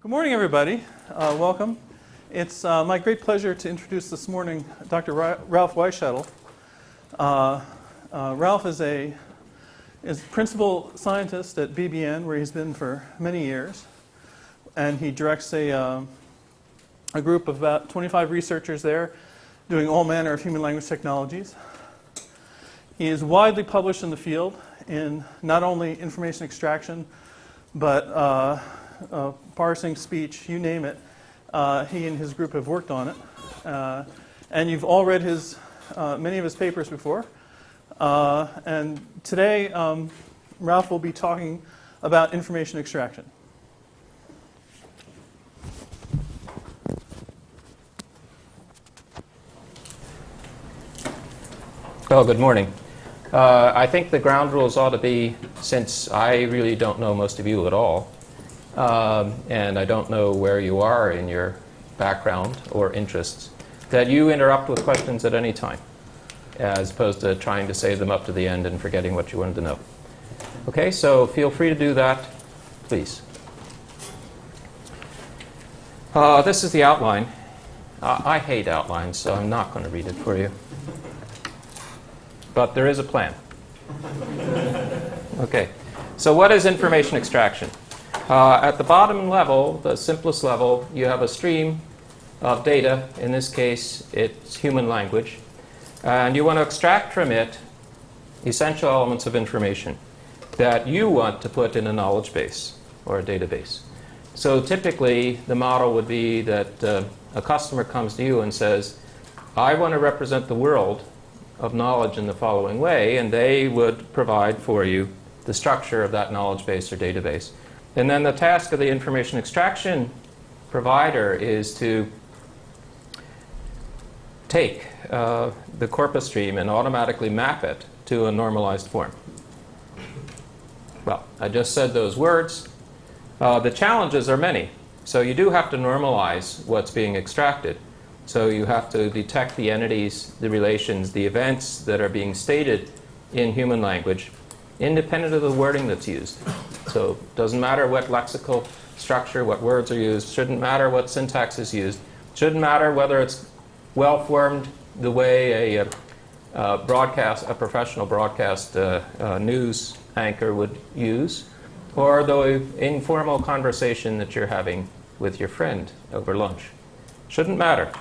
Good morning, everybody. Welcome. It's my great pleasure to introduce this morning Dr. Ralph Weischedel. Ralph is principal scientist at BBN, where he's been for many years, and he directs a group of about 25 researchers there doing all manner of human language technologies. He is widely published in the field in not only information extraction, but parsing, speech, you name it. He and his group have worked on it. And you've all read many of his papers before. And today, Ralph will be talking about information extraction. Well, good morning. I think the ground rules ought to be, since I really don't know most of you at all, and I don't know where you are in your background or interests, that you interrupt with questions at any time, as opposed to trying to save them up to the end and forgetting what you wanted to know. Okay, so feel free to do that, please. This is the outline. I hate outlines, so I'm not going to read it for you. But there is a plan. Okay, so what is information extraction? At the bottom level, the simplest level, you have a stream of data. In this case, it's human language. And you want to extract from it essential elements of information that you want to put in a knowledge base or a database. So typically, the model would be that a customer comes to you and says, I want to represent the world of knowledge in the following way, and they would provide for you the structure of that knowledge base or database. And then the task of the information extraction provider is to take the corpus stream and automatically map it to a normalized form. Well, I just said those words. The challenges are many. So you do have to normalize what's being extracted. So you have to detect the entities, the relations, the events that are being stated in human language, independent of the wording that's used. So it doesn't matter what lexical structure, what words are used, shouldn't matter what syntax is used, shouldn't matter whether it's well-formed the way a professional broadcast news anchor would use, or the informal conversation that you're having with your friend over lunch. Shouldn't matter.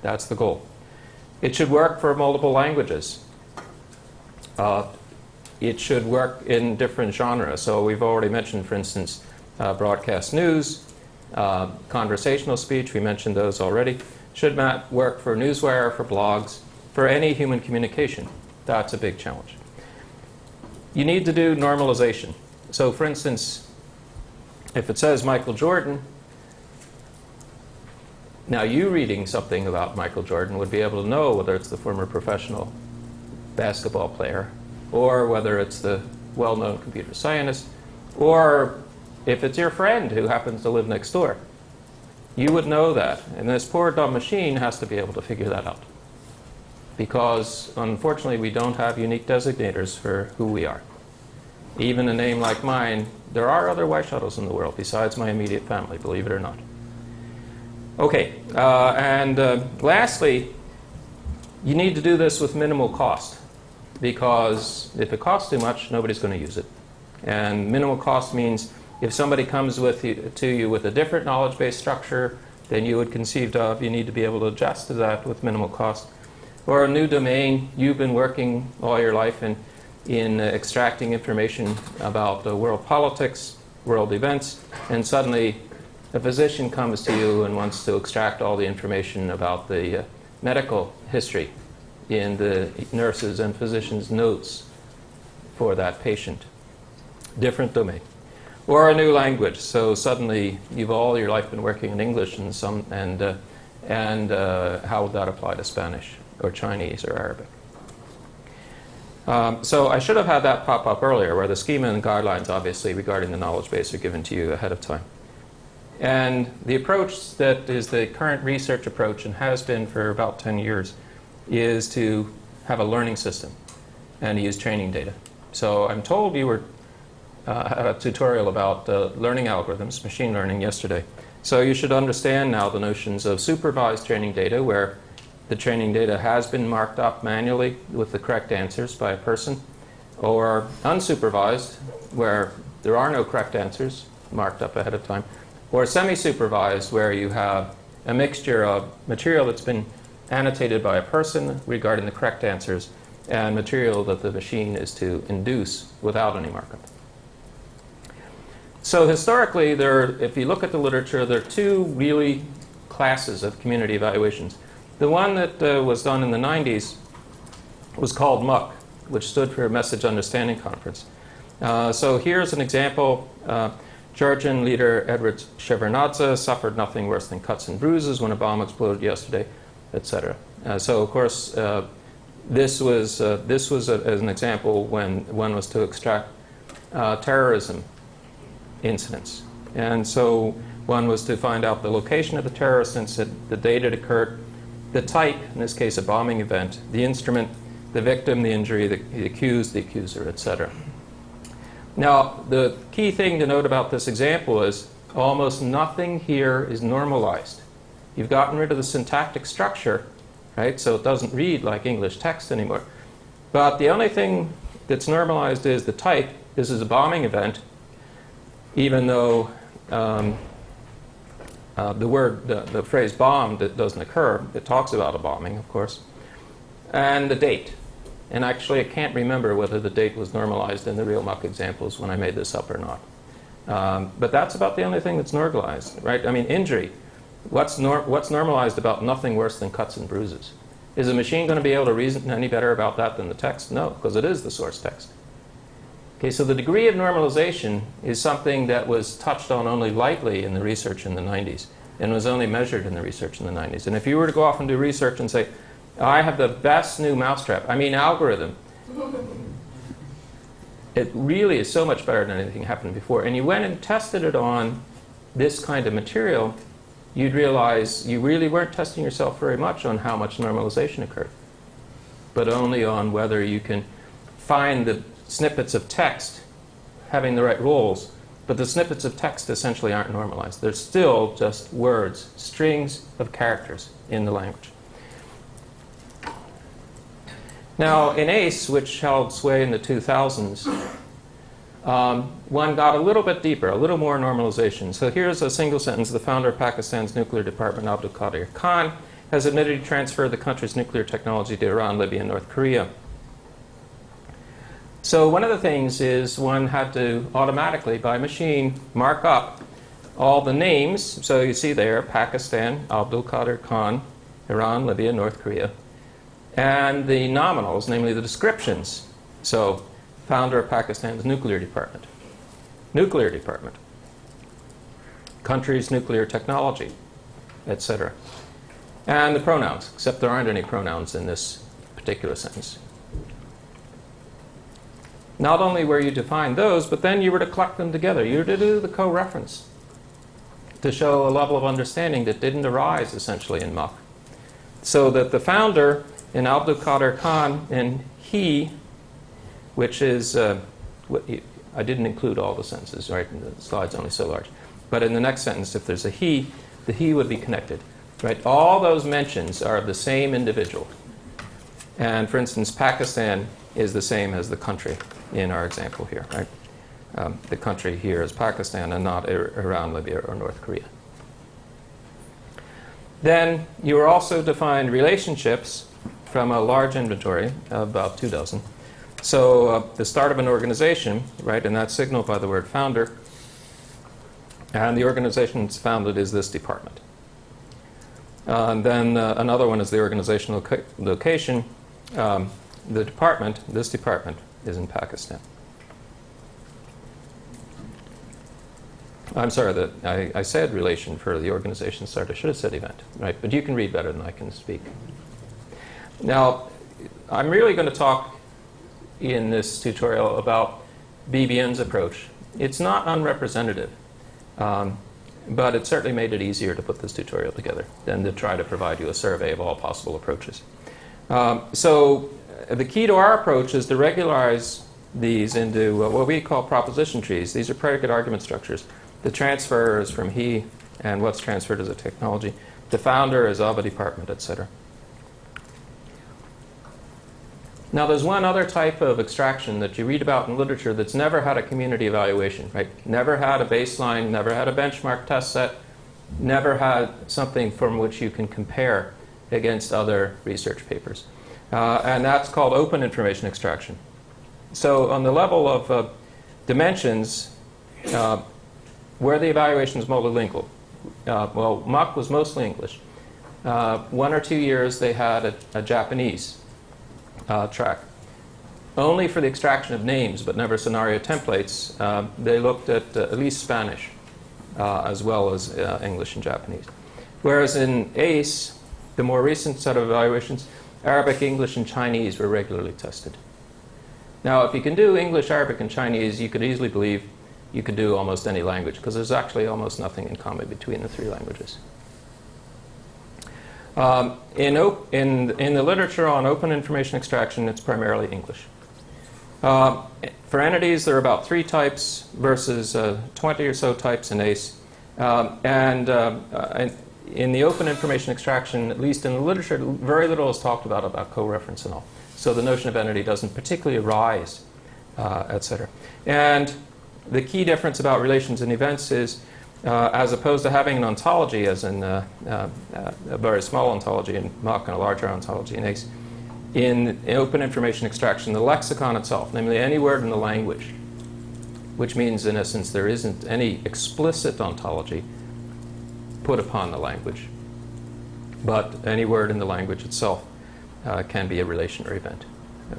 That's the goal. It should work for multiple languages. It should work in different genres. So we've already mentioned, for instance, broadcast news, conversational speech. We mentioned those already. Should work for newswire, for blogs, for any human communication. That's a big challenge. You need to do normalization. So for instance, if it says Michael Jordan, now you reading something about Michael Jordan would be able to know whether it's the former professional basketball player, or whether it's the well-known computer scientist, or if it's your friend who happens to live next door. You would know that. And this poor dumb machine has to be able to figure that out. Because unfortunately we don't have unique designators for who we are. Even a name like mine, there are other Weischedels in the world besides my immediate family, believe it or not. Okay, lastly, you need to do this with minimal cost, because if it costs too much, nobody's going to use it. And minimal cost means if somebody comes to you with a different knowledge-based structure than you would conceived of, you need to be able to adjust to that with minimal cost. Or a new domain, you've been working all your life in extracting information about world politics, world events, and suddenly a physician comes to you and wants to extract all the information about the medical history in the nurses' and physicians' notes for that patient. Different domain. Or a new language. So suddenly you've all your life been working in English and how would that apply to Spanish or Chinese or Arabic? So I should have had that pop up earlier, where the schema and guidelines, obviously, regarding the knowledge base are given to you ahead of time. And the approach that is the current research approach, and has been for about 10 years, is to have a learning system and use training data. So I'm told you were had a tutorial about learning algorithms, machine learning, yesterday. So you should understand now the notions of supervised training data, where the training data has been marked up manually with the correct answers by a person, or unsupervised, where there are no correct answers marked up ahead of time, or semi-supervised, where you have a mixture of material that's been annotated by a person regarding the correct answers and material that the machine is to induce without any markup. So historically, if you look at the literature, there are two really classes of community evaluations. The one that was done in the 90s was called MUC, which stood for Message Understanding Conference. So here's an example. Georgian leader Edward Shevardnadze suffered nothing worse than cuts and bruises when a bomb exploded yesterday, etc. So of course, this was an example when one was to extract terrorism incidents. And so one was to find out the location of the terrorist incident, the date it occurred, the type, in this case a bombing event, the instrument, the victim, the injury, the accused, the accuser, etc. Now, the key thing to note about this example is almost nothing here is normalized. You've gotten rid of the syntactic structure, right? So it doesn't read like English text anymore. But the only thing that's normalized is the type. This is a bombing event, even though the phrase bombed, it doesn't occur. It talks about a bombing, of course. And the date. And actually, I can't remember whether the date was normalized in the real muck examples when I made this up or not. But that's about the only thing that's normalized, right? I mean, injury. What's normalized about nothing worse than cuts and bruises? Is a machine going to be able to reason any better about that than the text? No, because it is the source text. Okay, so the degree of normalization is something that was touched on only lightly in the research in the 90s and was only measured in the research in the 90s. And if you were to go off and do research and say, I have the best new mousetrap, I mean algorithm, it really is so much better than anything happened before, and you went and tested it on this kind of material, you'd realize you really weren't testing yourself very much on how much normalization occurred, but only on whether you can find the snippets of text having the right roles, but the snippets of text essentially aren't normalized. They're still just words, strings of characters in the language. Now, in ACE, which held sway in the 2000s, one got a little bit deeper, a little more normalization. So here's a single sentence. The founder of Pakistan's nuclear department, Abdul Qadir Khan, has admitted to transfer the country's nuclear technology to Iran, Libya, and North Korea. So one of the things is one had to automatically, by machine, mark up all the names. So you see there, Pakistan, Abdul Qadir Khan, Iran, Libya, North Korea. And the nominals, namely the descriptions. So, founder of Pakistan's nuclear department, country's nuclear technology, etc. And the pronouns, except there aren't any pronouns in this particular sentence. Not only were you to find those, but then you were to collect them together. You were to do the co-reference to show a level of understanding that didn't arise essentially in muck. So that the founder in Abdul Qadir Khan, and he, which is, I didn't include all the sentences, right? The slide's only so large. But in the next sentence, if there's a he, the he would be connected, right? All those mentions are of the same individual. And for instance, Pakistan is the same as the country in our example here, right? The country here is Pakistan and not Iran, Libya, or North Korea. Then you are also to find relationships from a large inventory of about 24. So the start of an organization, right, and that's signaled by the word founder, and the organization that's founded is this department. And then another one is the organizational location. The department, this department, is in Pakistan. I'm sorry, I said relation for the organization start. I should have said event, right? But you can read better than I can speak. Now, I'm really going to talk in this tutorial about BBN's approach. It's not unrepresentative, but it certainly made it easier to put this tutorial together than to try to provide you a survey of all possible approaches. So the key to our approach is to regularize these into what we call proposition trees. These are predicate argument structures. The transfer is from he, and what's transferred is a technology. The founder is of a department, etc. Now, there's one other type of extraction that you read about in literature that's never had a community evaluation, right? Never had a baseline, never had a benchmark test set, never had something from which you can compare against other research papers. And that's called open information extraction. So on the level of dimensions, where the evaluation is multilingual, well, Mach was mostly English. 1 or 2 years they had a Japanese track. Only for the extraction of names, but never scenario templates, they looked at least Spanish as well as English and Japanese. Whereas in ACE, the more recent set of evaluations, Arabic, English, and Chinese were regularly tested. Now, if you can do English, Arabic, and Chinese, you could easily believe you could do almost any language, because there's actually almost nothing in common between the 3 languages. In the literature on open information extraction, it's primarily English. For entities, there are about 3 types versus 20 or so types in ACE. And in the open information extraction, at least in the literature, very little is talked about co-reference and all. So the notion of entity doesn't particularly arise, et cetera. And the key difference about relations and events is, as opposed to having an ontology, as in a very small ontology in Mach and a larger ontology in ACE, in open information extraction, the lexicon itself, namely any word in the language, which means in essence there isn't any explicit ontology put upon the language, but any word in the language itself can be a relation or event.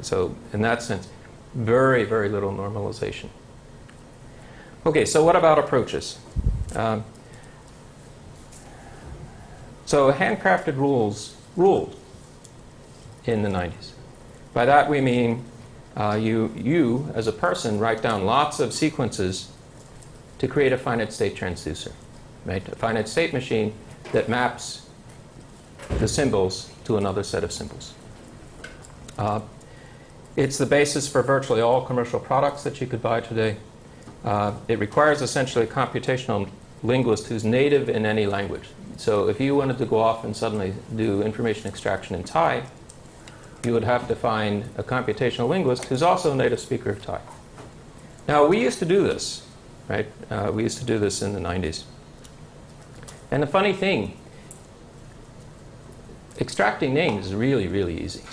So in that sense, very, very little normalization. Okay, so what about approaches? So handcrafted rules ruled in the 90s. By that we mean you, as a person, write down lots of sequences to create a finite state transducer, right? A finite state machine that maps the symbols to another set of symbols. It's the basis for virtually all commercial products that you could buy today. It requires essentially a computational linguist who's native in any language. So if you wanted to go off and suddenly do information extraction in Thai, you would have to find a computational linguist who's also a native speaker of Thai. Now, we used to do this, right? We used to do this in the 90s. And the funny thing, extracting names is really, really easy.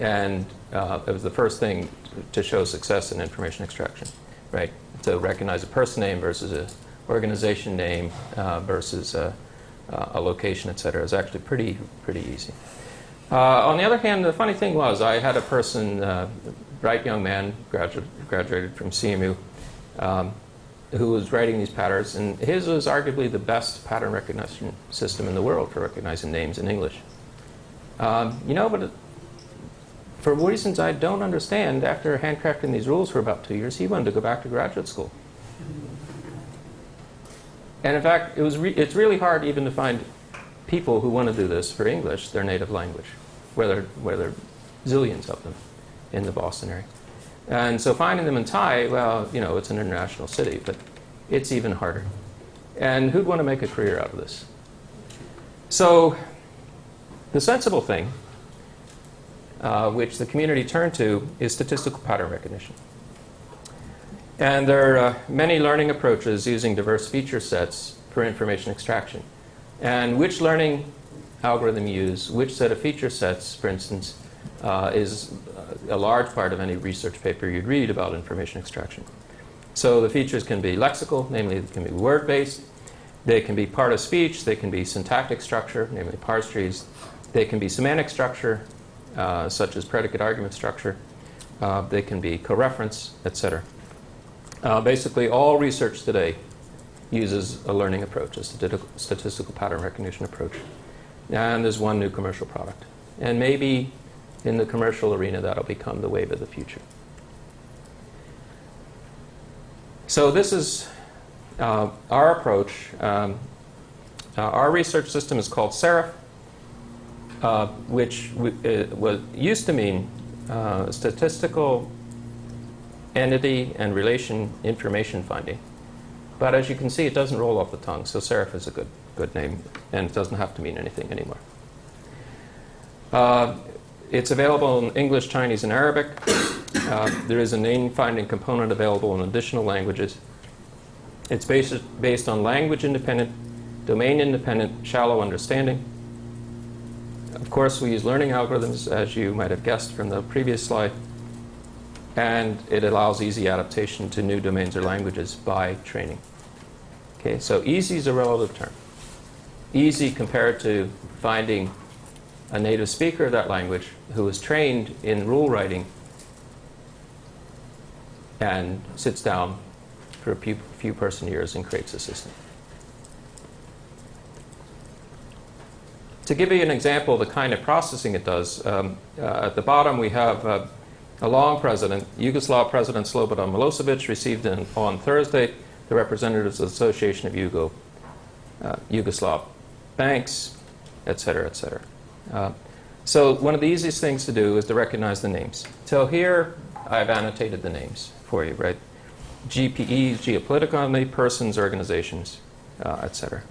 And it was the first thing to show success in information extraction, right? To recognize a person name versus an organization name versus a location, et cetera, is actually pretty easy. On the other hand, the funny thing was, I had a person, bright young man, graduated from CMU, who was writing these patterns, and his was arguably the best pattern recognition system in the world for recognizing names in English. But for reasons I don't understand, after handcrafting these rules for about 2 years, he wanted to go back to graduate school. And in fact, it's really hard even to find people who want to do this for English, their native language, where there are zillions of them in the Boston area. And so finding them in Thai, well, it's an international city, but it's even harder. And who'd want to make a career out of this? So the sensible thing, which the community turned to, is statistical pattern recognition. And there are many learning approaches using diverse feature sets for information extraction. And which learning algorithm you use, which set of feature sets, for instance, is a large part of any research paper you'd read about information extraction. So the features can be lexical, namely they can be word-based. They can be part of speech. They can be syntactic structure, namely parse trees. They can be semantic structure, such as predicate argument structure. They can be coreference, etc. Basically, all research today uses a learning approach, a statistical pattern recognition approach. And there's one new commercial product. And maybe in the commercial arena, that'll become the wave of the future. So this is our approach. Our research system is called Serif, which used to mean statistical entity and relation information finding. But as you can see, it doesn't roll off the tongue, so serif is a good name, and it doesn't have to mean anything anymore. It's available in English, Chinese, and Arabic. There is a name finding component available in additional languages. It's based on language-independent, domain-independent, shallow understanding. Of course, we use learning algorithms, as you might have guessed from the previous slide. And it allows easy adaptation to new domains or languages by training. Okay, so easy is a relative term. Easy compared to finding a native speaker of that language who is trained in rule writing and sits down for a few person years and creates a system. To give you an example of the kind of processing it does, at the bottom we have a long president, Yugoslav President Slobodan Milosevic, received on Thursday the representatives of the Association of Yugoslav banks, et cetera, et cetera. So one of the easiest things to do is to recognize the names. So here I've annotated the names for you, right? GPEs, geopolitical persons, organizations, et cetera.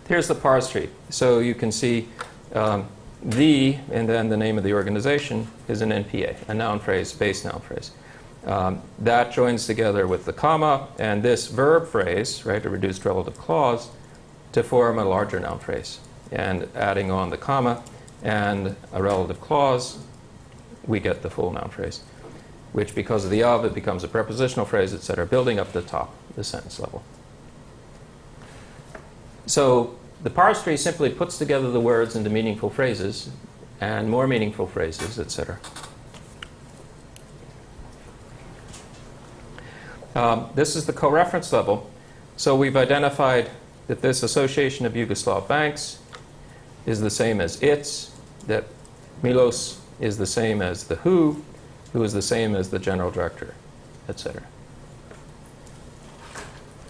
Here's the parse tree. So you can see the, and then the name of the organization is an NPA, a noun phrase, base noun phrase. That joins together with the comma and this verb phrase, right, a reduced relative clause, to form a larger noun phrase. And adding on the comma and a relative clause, we get the full noun phrase, which because of the of, it becomes a prepositional phrase, etc., building up the top, the sentence level. So the parse tree simply puts together the words into meaningful phrases and more meaningful phrases, etc. This is the co-reference level. So we've identified that this association of Yugoslav banks is the same as its, that Milos is the same as the who is the same as the general director, etc.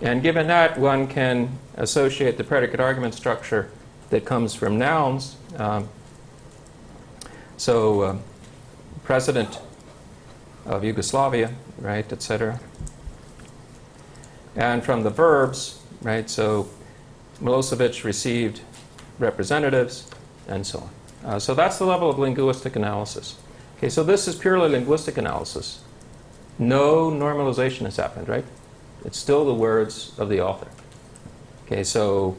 And given that, one can associate the predicate argument structure that comes from nouns. President of Yugoslavia, right, etc. And from the verbs, right, so Milosevic received representatives, and so on. So that's the level of linguistic analysis. Okay, so this is purely linguistic analysis. No normalization has happened, right? It's still the words of the author. Okay, so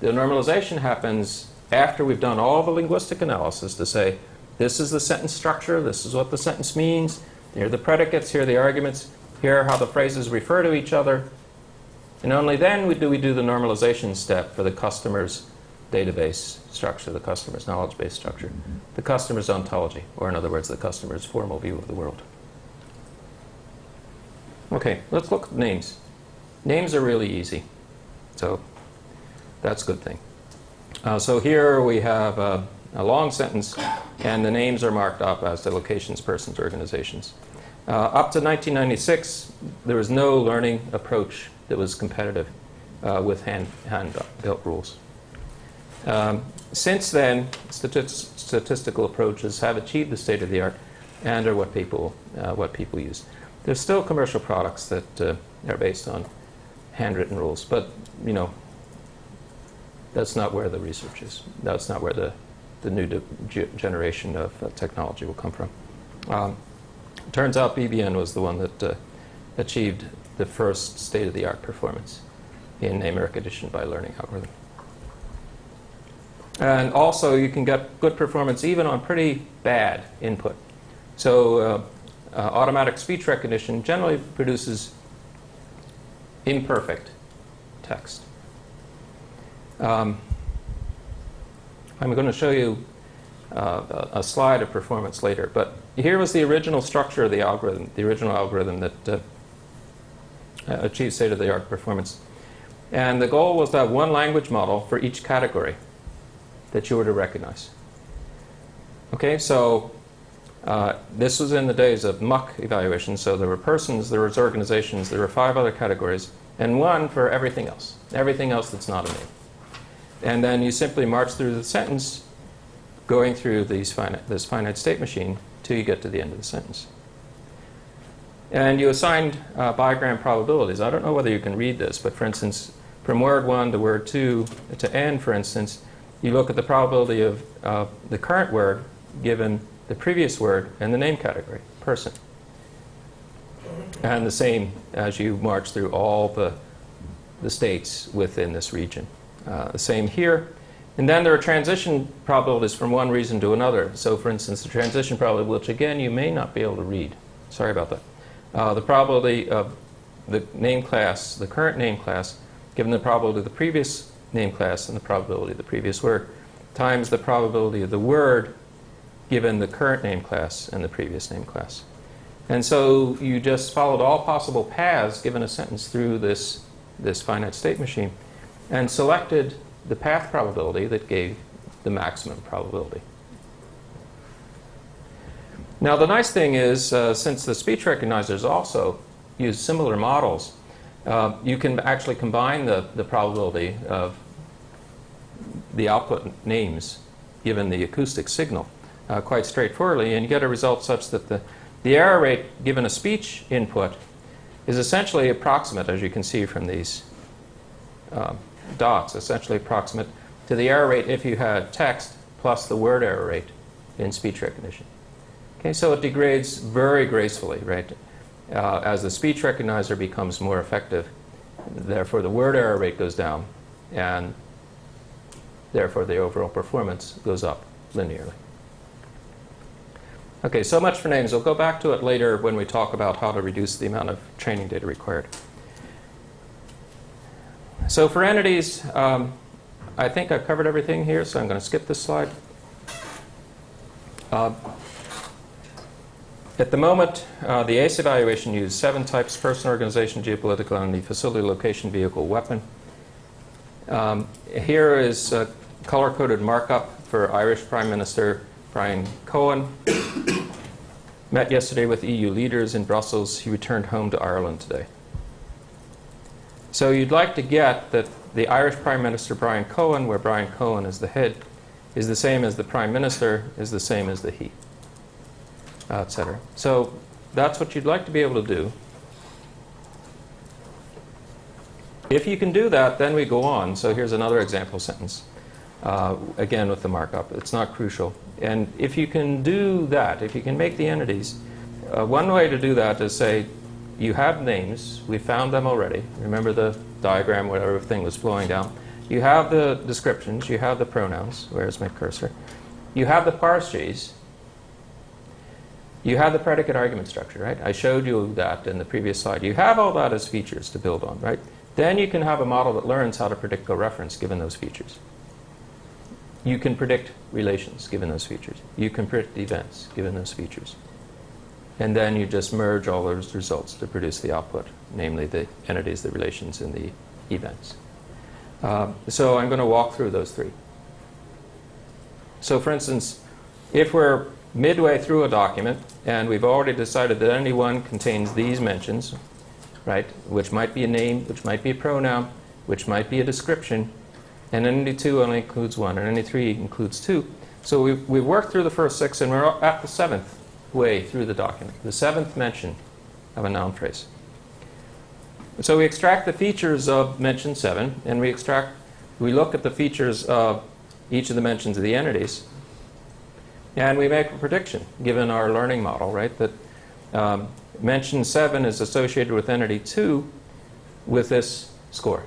the normalization happens after we've done all the linguistic analysis to say, this is the sentence structure, this is what the sentence means, here are the predicates, here are the arguments, here are how the phrases refer to each other. And only then do we do the normalization step for the customer's database structure, the customer's knowledge base structure, the customer's ontology, or in other words, the customer's formal view of the world. Okay, let's look at names. Names are really easy, so that's a good thing. So here we have a long sentence, and the names are marked up as the locations, persons, organizations. Up to 1996, there was no learning approach that was competitive with hand-built rules. Since then, statistical approaches have achieved the state of the art and are what people use. There's still commercial products that are based on handwritten rules, but that's not where the research is. That's not where the new generation of technology will come from. Turns out BBN was the one that achieved the first state-of-the-art performance in numeric addition by learning algorithm. And also, you can get good performance even on pretty bad input. So automatic speech recognition generally produces imperfect text. I'm going to show you a slide of performance later, but here was the original structure of the algorithm, the original algorithm that achieved state-of-the-art performance. And the goal was to have one language model for each category that you were to recognize. Okay, so this was in the days of muck evaluation, so there were persons, there was organizations, there were 5 other categories, and one for everything else that's not a name. And then you simply march through the sentence, going through this finite state machine till you get to the end of the sentence. And you assigned bigram probabilities. I don't know whether you can read this, but for instance, from word 1 to word 2 to n, for instance, you look at the probability of the current word given the previous word and the name category, person. And the same as you march through all the states within this region. The same here. And then there are transition probabilities from one region to another. So for instance, the transition probability, which again you may not be able to read. Sorry about that. The probability of the name class, the current name class, given the probability of the previous name class and the probability of the previous word, times the probability of the word given the current name class and the previous name class. And so you just followed all possible paths given a sentence through this finite state machine and selected the path probability that gave the maximum probability. Now the nice thing is, since the speech recognizers also use similar models, you can actually combine the probability of the output names given the acoustic signal quite straightforwardly, and you get a result such that the error rate given a speech input is essentially approximate, as you can see from these dots, essentially approximate to the error rate if you had text plus the word error rate in speech recognition. Okay, so it degrades very gracefully, right? As the speech recognizer becomes more effective, therefore the word error rate goes down, and therefore the overall performance goes up linearly. Okay, so much for names. We'll go back to it later when we talk about how to reduce the amount of training data required. So for entities, I think I've covered everything here, so I'm going to skip this slide. At the moment, the ACE evaluation used 7 types: person, organization, geopolitical entity, facility, location, vehicle, weapon. Here is a color-coded markup for Irish Prime Minister Brian Cohen. Met yesterday with EU leaders in Brussels. He returned home to Ireland today. So you'd like to get that the Irish Prime Minister Brian Cohen, where Brian Cohen is the head, is the same as the Prime Minister, is the same as the he, etc. So that's what you'd like to be able to do. If you can do that, then we go on. So here's another example sentence, again with the markup. It's not crucial. And if you can do that, if you can make the entities, one way to do that is say, you have names, we found them already. Remember the diagram, whatever thing was flowing down. You have the descriptions, you have the pronouns, where's my cursor? You have the parse trees. You have the predicate argument structure, right? I showed you that in the previous slide. You have all that as features to build on, right? Then you can have a model that learns how to predict coreference given those features. You can predict relations given those features. You can predict events given those features. And then you just merge all those results to produce the output, namely the entities, the relations, and the events. So I'm going to walk through those 3. So for instance, if we're midway through a document and we've already decided that entity 1 contains these mentions, right, which might be a name, which might be a pronoun, which might be a description, and entity 2 only includes 1, and entity 3 includes 2. So we've worked through the first 6, and we're at the 7th way through the document, the 7th mention of a noun phrase. So we extract the features of mention 7, and we look at the features of each of the mentions of the entities, and we make a prediction, given our learning model, right, that mention 7 is associated with entity 2 with this score.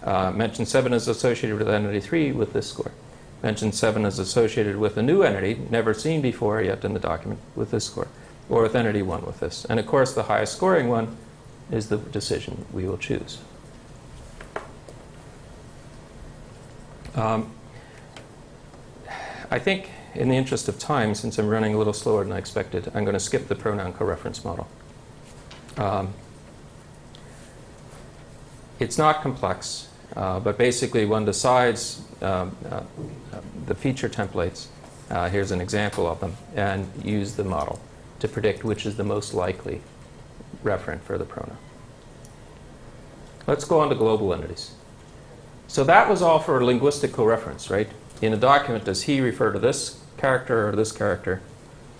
Mention 7 is associated with entity 3 with this score. Mention 7 is associated with a new entity, never seen before yet in the document, with this score, or with entity 1 with this. And of course, the highest scoring one is the decision we will choose. I think, in the interest of time, since I'm running a little slower than I expected, I'm going to skip the pronoun coreference model. It's not complex, but basically one decides the feature templates, here's an example of them, and use the model to predict which is the most likely referent for the pronoun. Let's go on to global entities. So that was all for linguistic coreference, right? In a document, does he refer to this character or this character,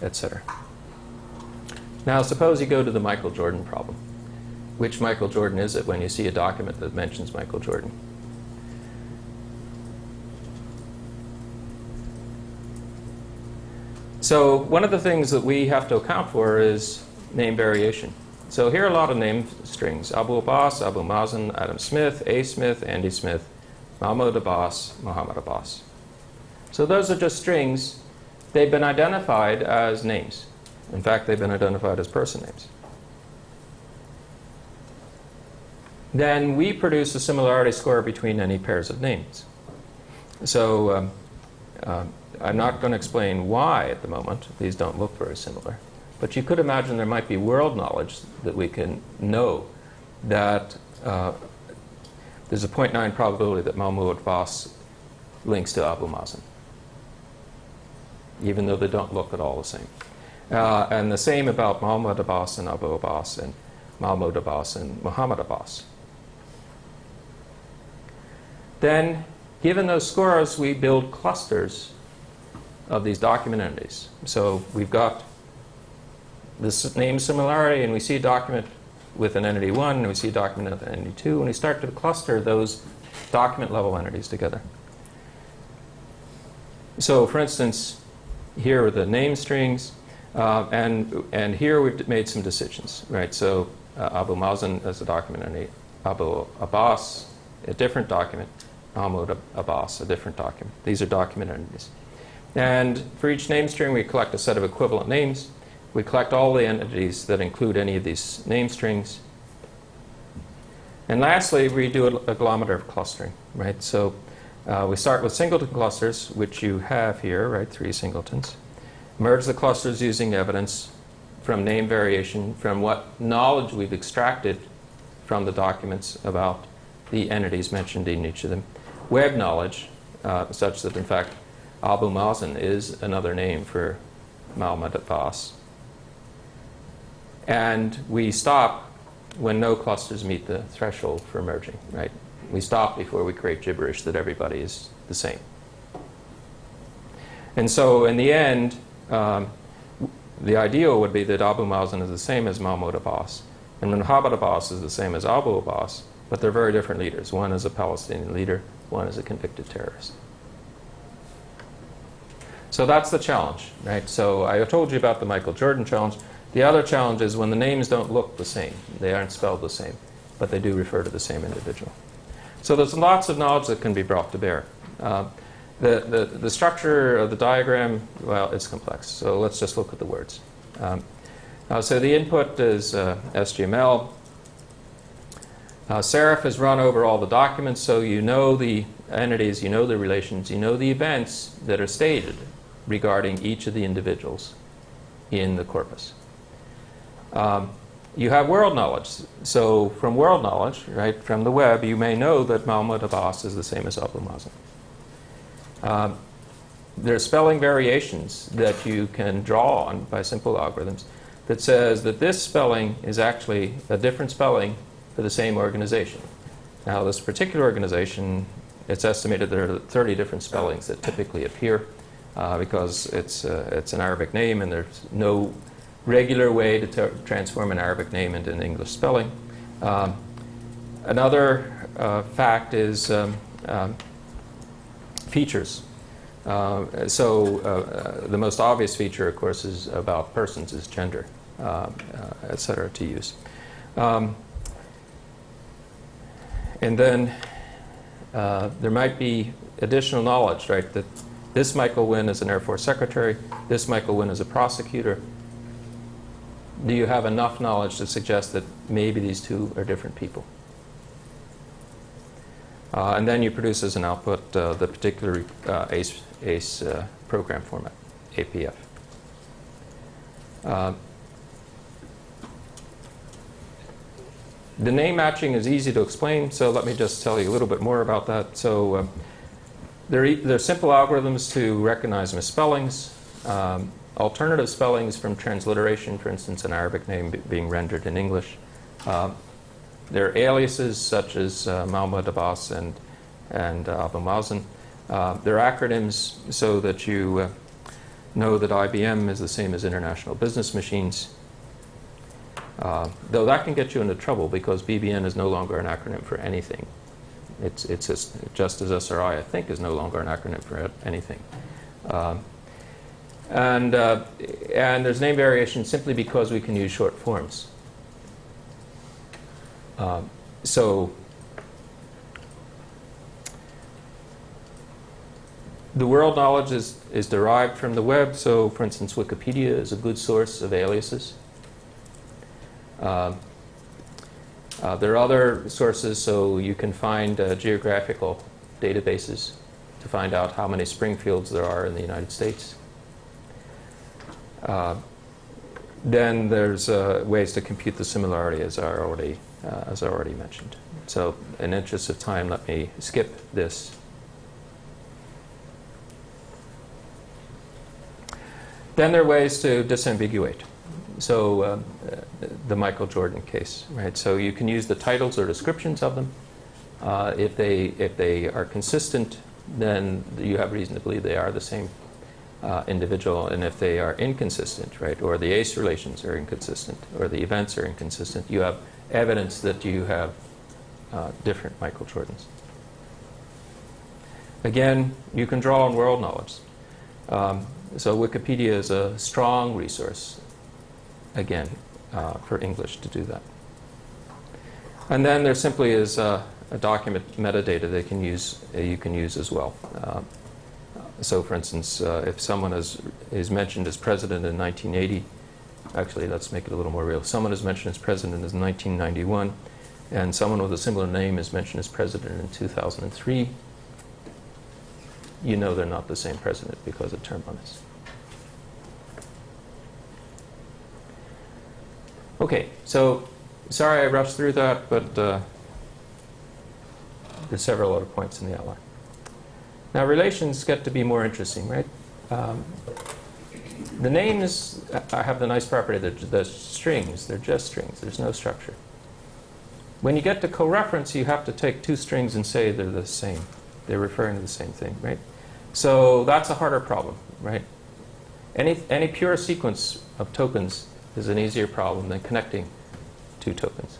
etc. Now suppose you go to the Michael Jordan problem. Which Michael Jordan is it when you see a document that mentions Michael Jordan? So one of the things that we have to account for is name variation. So here are a lot of name strings: Abu Abbas, Abu Mazen, Adam Smith, A. Smith, Andy Smith, Mahmoud Abbas, Muhammad Abbas. So those are just strings. They've been identified as names. In fact, they've been identified as person names. Then we produce a similarity score between any pairs of names. So I'm not going to explain why at the moment. These don't look very similar. But you could imagine there might be world knowledge that we can know that there's a 0.9 probability that Mahmoud Abbas links to Abu Mazen, even though they don't look at all the same. And the same about Muhammad Abbas and Abu Abbas and Mahmoud Abbas and Muhammad Abbas. Then, given those scores, we build clusters of these document entities. So we've got this name similarity, and we see a document with an entity 1, and we see a document with an entity 2, and we start to cluster those document level entities together. So for instance, here are the name strings, and here we've made some decisions, right? So Abu Mazen as a document entity, Abu Abbas, a different document, Mahmoud Abbas, a different document. These are document entities. And for each name string, we collect a set of equivalent names. We collect all the entities that include any of these name strings. And lastly, we do a agglomerative clustering, right? So we start with singleton clusters, which you have here, right? 3 singletons. Merge the clusters using evidence from name variation, from what knowledge we've extracted from the documents about the entities mentioned in each of them. Web knowledge, such that in fact Abu Mazen is another name for Muhammad Abbas. And we stop when no clusters meet the threshold for merging, right? We stop before we create gibberish that everybody is the same. And so in the end, the ideal would be that Abu Mazen is the same as Mahmoud Abbas, and Muhammad Abbas is the same as Abu Abbas, but they're very different leaders. One is a Palestinian leader, one is a convicted terrorist. So that's the challenge, right? So I told you about the Michael Jordan challenge. The other challenge is when the names don't look the same. They aren't spelled the same, but they do refer to the same individual. So there's lots of knowledge that can be brought to bear. The structure of the diagram, well, it's complex. So let's just look at the words. So the input is SGML. Serif has run over all the documents, so you know the entities, you know the relations, you know the events that are stated regarding each of the individuals in the corpus. You have world knowledge. So from world knowledge, right, from the web, you may know that Mahmoud Abbas is the same as Abu Mazen. There are spelling variations that you can draw on by simple algorithms that says that this spelling is actually a different spelling for the same organization. Now, this particular organization, it's estimated there are 30 different spellings that typically appear because it's an Arabic name and there's no regular way to transform an Arabic name into an English spelling. Another fact is features. The most obvious feature, of course, is about persons, is gender, etc. to use. And then there might be additional knowledge, right, that this Michael Wynn is an Air Force secretary, this Michael Wynn is a prosecutor. Do you have enough knowledge to suggest that maybe these two are different people? And then you produce as an output the particular ACE program format, APF. The name matching is easy to explain, so let me just tell you a little bit more about that. So there are simple algorithms to recognize misspellings, alternative spellings from transliteration, for instance, an Arabic name being rendered in English. There are aliases such as Mahmoud Abbas and Abu Mazen. There are acronyms so that you know that IBM is the same as International Business Machines. Though that can get you into trouble because BBN is no longer an acronym for anything. It's just as SRI, I think, is no longer an acronym for anything. And there's name variation simply because we can use short forms. So the world knowledge is derived from the web. So, for instance, Wikipedia is a good source of aliases. There are other sources, so you can find geographical databases to find out how many Springfields there are in the United States. Then there's ways to compute the similarity, as I already mentioned. So, in interest of time, let me skip this. Then there are ways to disambiguate. So the Michael Jordan case, right? So you can use the titles or descriptions of them. If they are consistent, then you have reason to believe they are the same individual. And if they are inconsistent, right, or the ACE relations are inconsistent, or the events are inconsistent, you have evidence that you have different Michael Jordans. Again, you can draw on world knowledge. So Wikipedia is a strong resource, again, for English to do that. And then there simply is a document metadata that you can use as well. So, for instance, if someone is mentioned as president in 1980, actually, let's make it a little more real. Someone is mentioned as president in 1991, and someone with a similar name is mentioned as president in 2003. You know they're not the same president because of term limits. Okay, so sorry I rushed through that, but there's several other points in the outline. Now relations get to be more interesting, right? The names have the nice property that the strings, they're just strings, there's no structure. When you get to coreference, you have to take two strings and say they're the same. They're referring to the same thing, right? So that's a harder problem, right? Any pure sequence of tokens is an easier problem than connecting two tokens.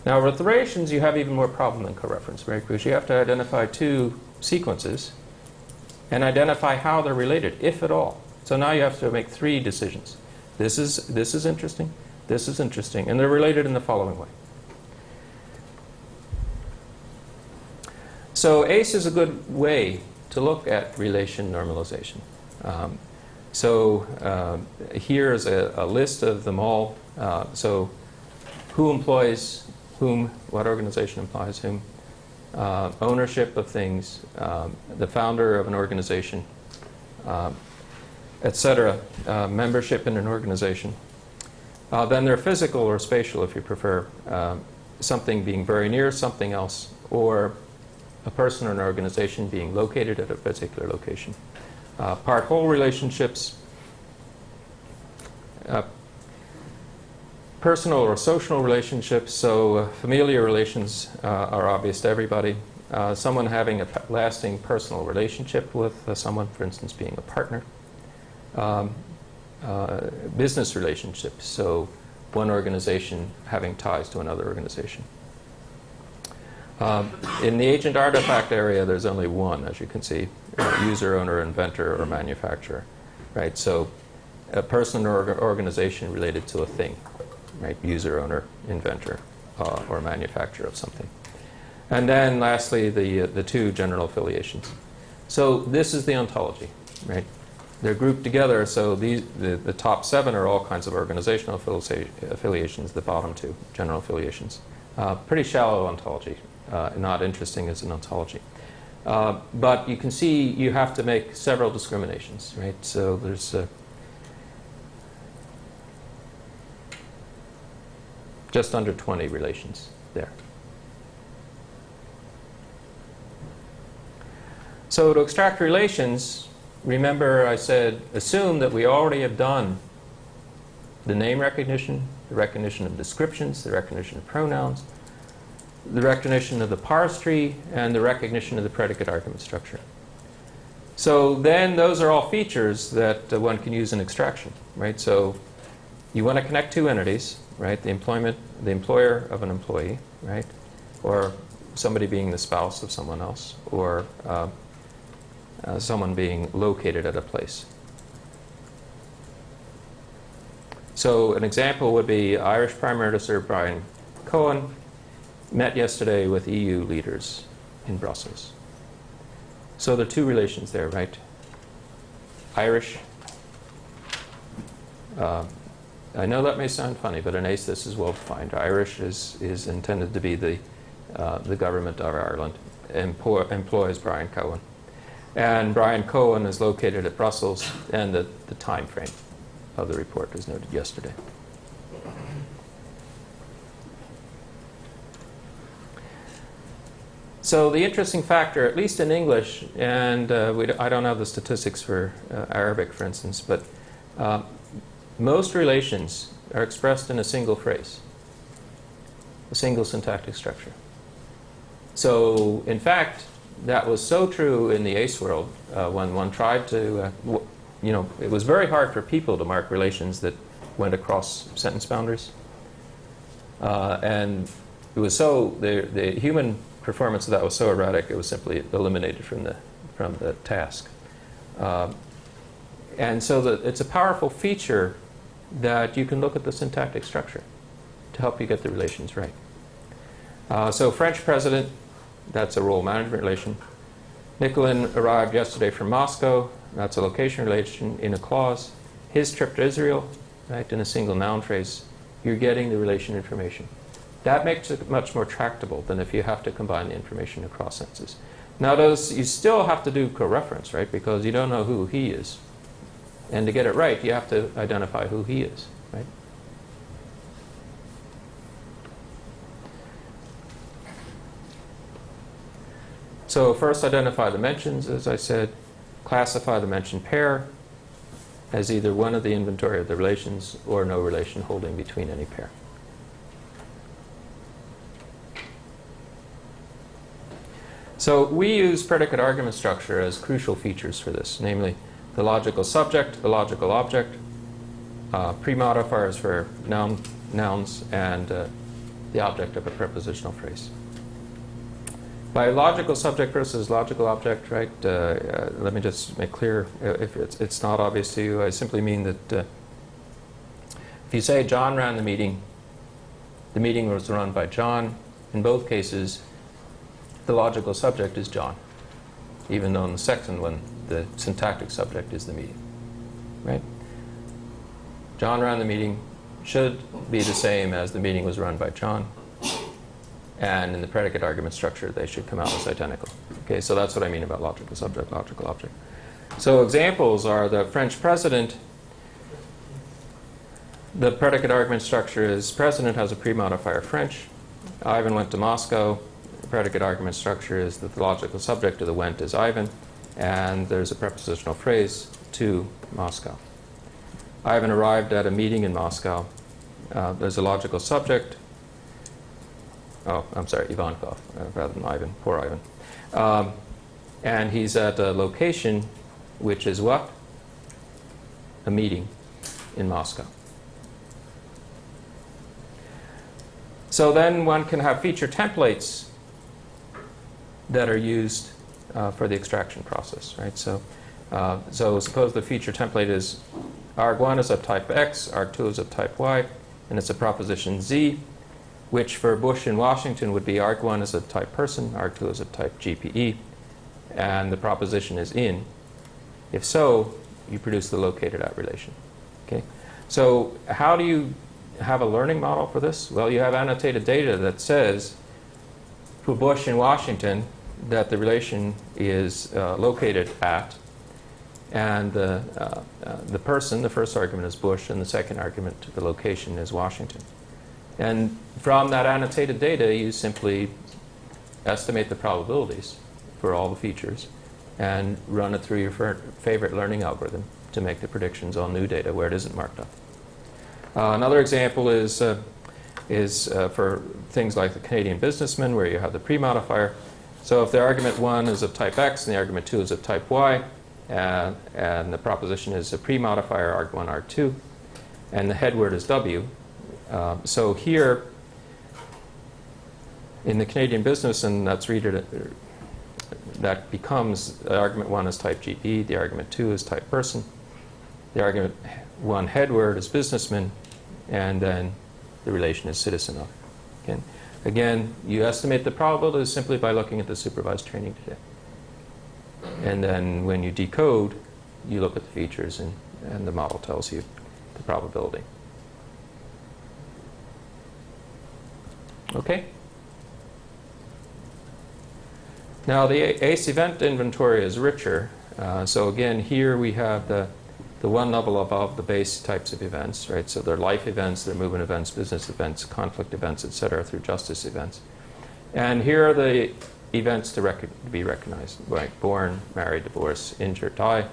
Now with relations, you have even more problem than coreference, right? Because you have to identify two sequences and identify how they're related, if at all. So now you have to make three decisions. This is interesting, this is interesting, and they're related in the following way. So ACE is a good way to look at relation normalization. Here is a list of them all. So who employs whom, what organization employs whom, ownership of things, the founder of an organization, etc., membership in an organization. Then they're physical or spatial, if you prefer, something being very near something else, or a person or an organization being located at a particular location. Part-whole relationships, personal or social relationships, so familiar relations are obvious to everybody. Someone having a lasting personal relationship with someone, for instance, being a partner. Business relationships, so one organization having ties to another organization. In the agent artifact area, there's only one, as you can see, user, owner, inventor, or manufacturer, right? So a person or organization related to a thing, right? User, owner, inventor, or manufacturer of something. And then lastly, the two general affiliations. So this is the ontology, right? They're grouped together, so the top 7 are all kinds of organizational affiliations, the bottom 2, general affiliations. Pretty shallow ontology. Not interesting as an ontology. But you can see you have to make several discriminations, right? So there's just under 20 relations there. So to extract relations, remember I said assume that we already have done the name recognition, the recognition of descriptions, the recognition of pronouns, the recognition of the parse tree, and the recognition of the predicate argument structure. So then those are all features that one can use in extraction, right? So you want to connect two entities, right? The employer of an employee, right? Or somebody being the spouse of someone else, or someone being located at a place. So an example would be Irish Prime Minister Brian Cohen met yesterday with EU leaders in Brussels. So there are two relations there, right? Irish. I know that may sound funny, but in ACE this is well defined. Irish is intended to be the government of Ireland, employs Brian Cohen. And Brian Cohen is located at Brussels, and the time frame of the report was noted yesterday. So the interesting factor, at least in English, and I don't have the statistics for Arabic, for instance, but most relations are expressed in a single phrase, a single syntactic structure. So, in fact, that was so true in the ACE world when one tried to, it was very hard for people to mark relations that went across sentence boundaries. And it was so, the human performance of that was so erratic, it was simply eliminated from the task. And so it's a powerful feature that you can look at the syntactic structure to help you get the relations right. So French president, that's a role management relation. Nicolin arrived yesterday from Moscow. That's a location relation in a clause. His trip to Israel, right, in a single noun phrase. You're getting the relation information. That makes it much more tractable than if you have to combine the information across sentences. Now, you still have to do co-reference, right, because you don't know who he is. And to get it right, you have to identify who he is, right? So first identify the mentions, as I said. Classify the mentioned pair as either one of the inventory of the relations or no relation holding between any pair. So we use predicate argument structure as crucial features for this, namely the logical subject, the logical object, pre-modifiers for nouns, and the object of a prepositional phrase. By logical subject versus logical object, right, let me just make clear, if it's not obvious to you, I simply mean that if you say John ran the meeting was run by John, in both cases, the logical subject is John, even though in the second one, the syntactic subject is the meeting, right? John ran the meeting should be the same as the meeting was run by John. And in the predicate argument structure, they should come out as identical. Okay, so that's what I mean about logical subject, logical object. So examples are the French president. The predicate argument structure is president has a pre-modifier French. Ivan went to Moscow. The predicate argument structure is that the logical subject of the went is Ivan. And there's a prepositional phrase to Moscow. Ivan arrived at a meeting in Moscow. There's a logical subject. Oh, I'm sorry, Ivankov, rather than Ivan. Poor Ivan. And he's at a location which is what? A meeting in Moscow. So then one can have feature templates that are used for the extraction process, right? So suppose the feature template is arg1 is of type X, arg2 is of type Y, and it's a proposition Z, which for Bush in Washington would be arg1 is of type person, arg2 is of type GPE, and the proposition is in. If so, you produce the located at relation. Okay? So how do you have a learning model for this? Well, you have annotated data that says for Bush in Washington that the relation is located at, and the person, the first argument is Bush, and the second argument, the location, is Washington. And from that annotated data, you simply estimate the probabilities for all the features and run it through your favorite learning algorithm to make the predictions on new data where it isn't marked up. Another example is for things like the Canadian businessman, where you have the pre-modifier. So if the argument 1 is of type X and the argument 2 is of type Y, and the proposition is a pre-modifier arg1, arg2, and the head word is W, So here, in the Canadian business, and that's that becomes argument 1 is type GP, the argument 2 is type person, the argument 1 head word is businessman, and then the relation is citizen of. Again, you estimate the probability simply by looking at the supervised training data. And then when you decode, you look at the features, and the model tells you the probability. Okay? Now the ACE event inventory is richer. So again, here we have the one level above the base types of events, right? So they're life events, they're movement events, business events, conflict events, etc., through justice events. And here are the events to be recognized, like born, married, divorce, injured, die.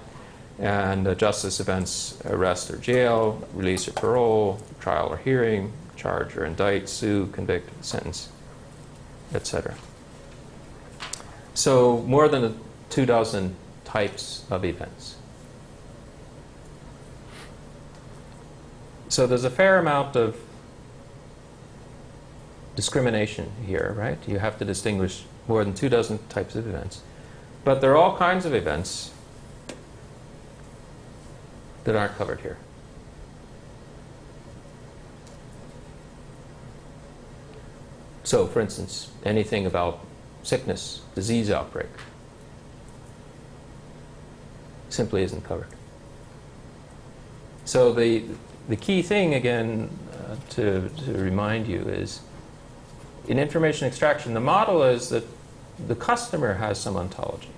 And justice events, arrest or jail, release or parole, trial or hearing, charge or indict, sue, convict, sentence, etc. So more than 24 types of events. So there's a fair amount of discrimination here, right? You have to distinguish more than 24 types of events. But there are all kinds of events that aren't covered here. So, for instance, anything about sickness, disease outbreak, simply isn't covered. So the key thing, again, to remind you is, in information extraction, the model is that the customer has some ontology.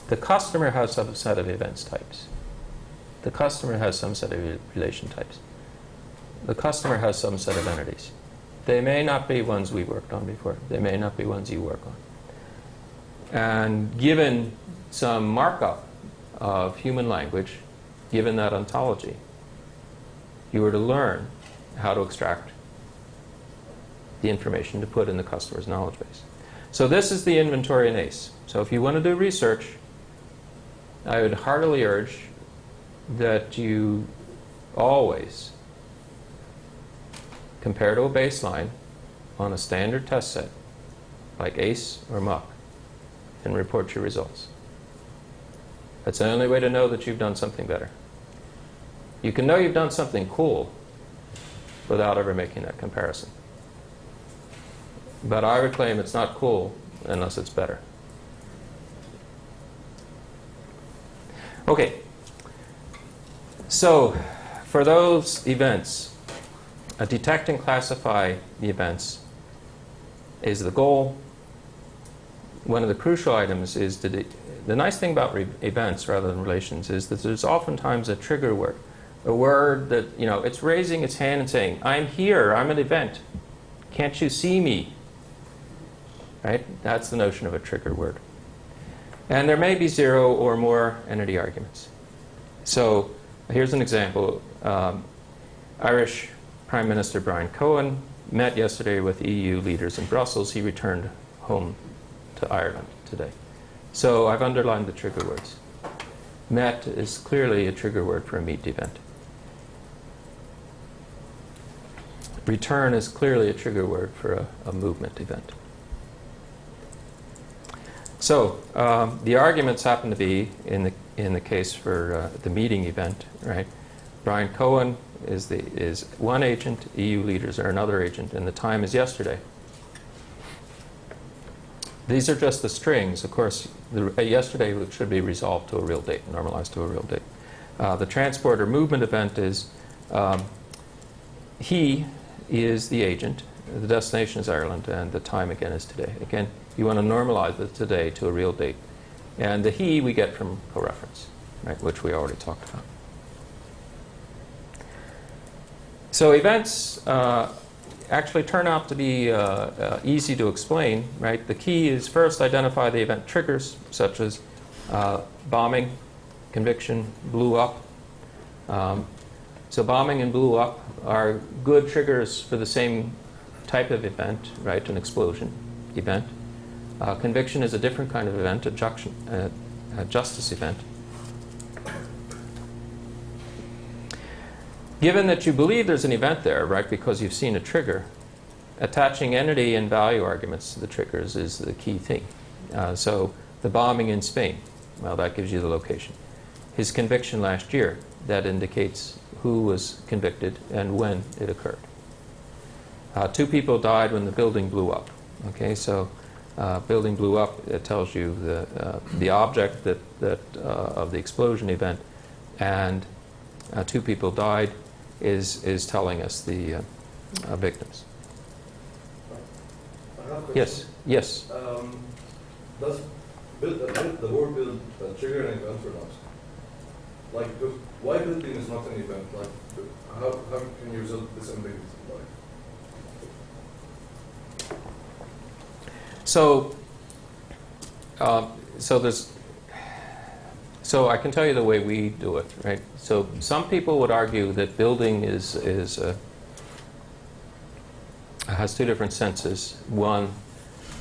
The customer has some set of events types. The customer has some set of relation types. The customer has some set of entities. They may not be ones we worked on before. They may not be ones you work on. And given some markup of human language, given that ontology, you were to learn how to extract the information to put in the customer's knowledge base. So this is the inventory in ACE. So if you want to do research, I would heartily urge that you always compare to a baseline on a standard test set, like ACE or MUC, and report your results. That's the only way to know that you've done something better. You can know you've done something cool without ever making that comparison. But I would claim it's not cool unless it's better. Okay. So, for those events, detect and classify the events is the goal. One of the crucial items is the nice thing about events rather than relations is that there's oftentimes a trigger word, a word that, it's raising its hand and saying, I'm here, I'm an event. Can't you see me? Right? That's the notion of a trigger word. And there may be 0 or more entity arguments. So here's an example. Irish Prime Minister Brian Cohen met yesterday with EU leaders in Brussels. He returned home to Ireland today. So I've underlined the trigger words. Met is clearly a trigger word for a meet event. Return is clearly a trigger word for a movement event. So the arguments happen to be, in the case for the meeting event, right? Brian Cohen is one agent, EU leaders are another agent, and the time is yesterday. These are just the strings. Of course, yesterday should be resolved to a real date, normalized to a real date. The transport or movement event is he is the agent, the destination is Ireland, and the time again is today. Again, you want to normalize the today to a real date. And the he we get from coreference, right, which we already talked about. So events actually turn out to be easy to explain, right? The key is first identify the event triggers, such as bombing, conviction, blew up. So bombing and blew up are good triggers for the same type of event, right? An explosion event. Conviction is a different kind of event, a justice event. Given that you believe there's an event there, right, because you've seen a trigger, attaching entity and value arguments to the triggers is the key thing. So the bombing in Spain, well, that gives you the location. His conviction last year, that indicates who was convicted and when it occurred. 2 people died when the building blew up. Okay, so building blew up, it tells you the object of the explosion event, and 2 people died is telling us the victims. I have a question. Yes, yes. Does the word build trigger an event or not? Like, why building is not an event? Like, how can you resolve this ambiguity? Like, So I can tell you the way we do it, right? So some people would argue that building has 2 different senses. One,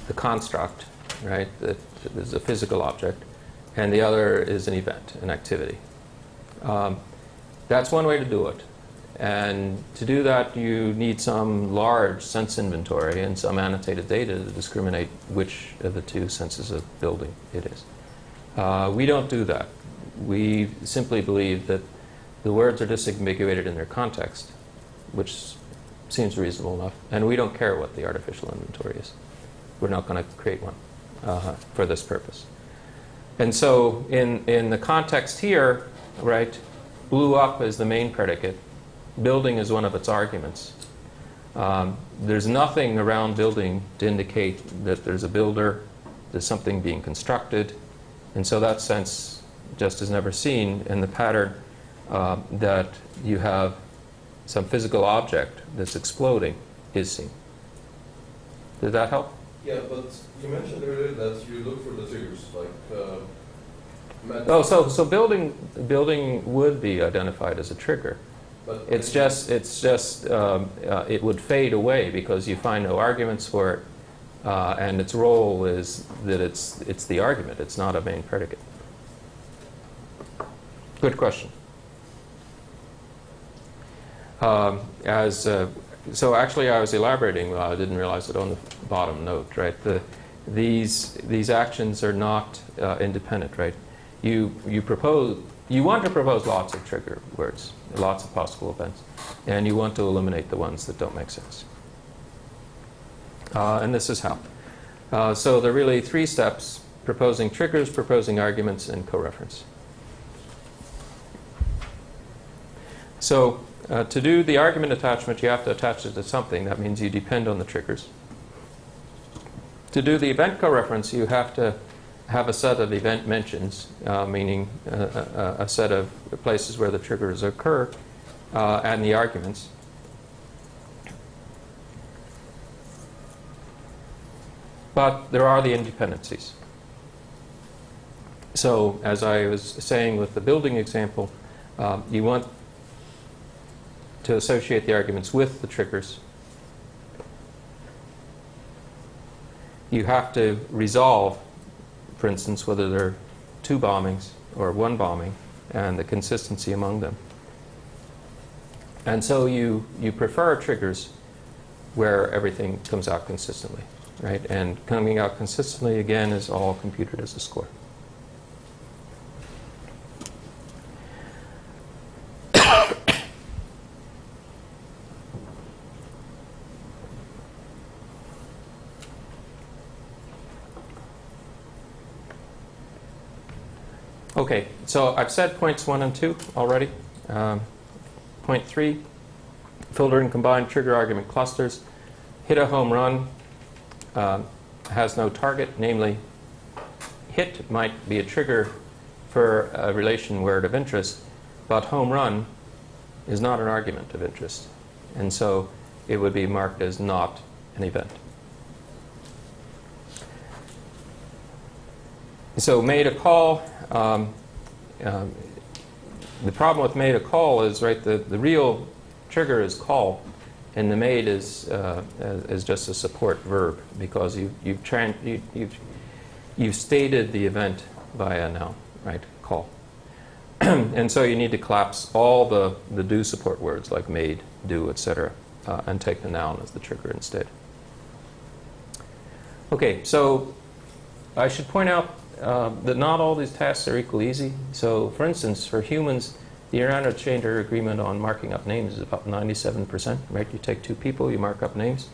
the construct, right, that is a physical object, and the other is an event, an activity. That's one way to do it. And to do that, you need some large sense inventory and some annotated data to discriminate which of the 2 senses of building it is. We don't do that. We simply believe that the words are disambiguated in their context, which seems reasonable enough, and we don't care what the artificial inventory is. We're not going to create one for this purpose. And so in the context here, right, blew up is the main predicate. Building is one of its arguments. There's nothing around building to indicate that there's a builder, there's something being constructed, and so that sense just is never seen in the pattern that you have some physical object that's exploding is seen. Did that help? yeah, but you mentioned earlier that you look for the triggers, like. So building would be identified as a trigger. But It's just it would fade away because you find no arguments for it, and its role is that it's the argument. It's not a main predicate. Good question. So actually, I was elaborating. I didn't realize it on the bottom note. Right, these actions are not independent. Right, you want to propose lots of trigger words, lots of possible events, and you want to eliminate the ones that don't make sense. And this is how. So there are really 3 steps: proposing triggers, proposing arguments, and coreference. So to do the argument attachment, you have to attach it to something. That means you depend on the triggers. To do the event coreference, you have to have a set of event mentions, meaning a set of places where the triggers occur, and the arguments. But there are the independencies. So as I was saying with the building example, you want to associate the arguments with the triggers. You have to resolve, for instance, whether there are 2 bombings or 1 bombing and the consistency among them. And so you prefer triggers where everything comes out consistently, right? And coming out consistently, again, is all computed as a score. Okay, so I've said points 1 and 2 already. Point 3, filter and combine trigger argument clusters. Hit a home run has no target, namely hit might be a trigger for a relation word of interest, but home run is not an argument of interest. And so it would be marked as not an event. So made a call. The problem with made a call is, right, the real trigger is call, and the made is just a support verb because you've stated the event by a noun, right, call. And so you need to collapse all the do support words like made, do, etc., and take the noun as the trigger instead. Okay, so I should point out that not all these tasks are equally easy. So, for instance, for humans, the interchange agreement on marking up names is about 97%, right? You take two people, you mark up names.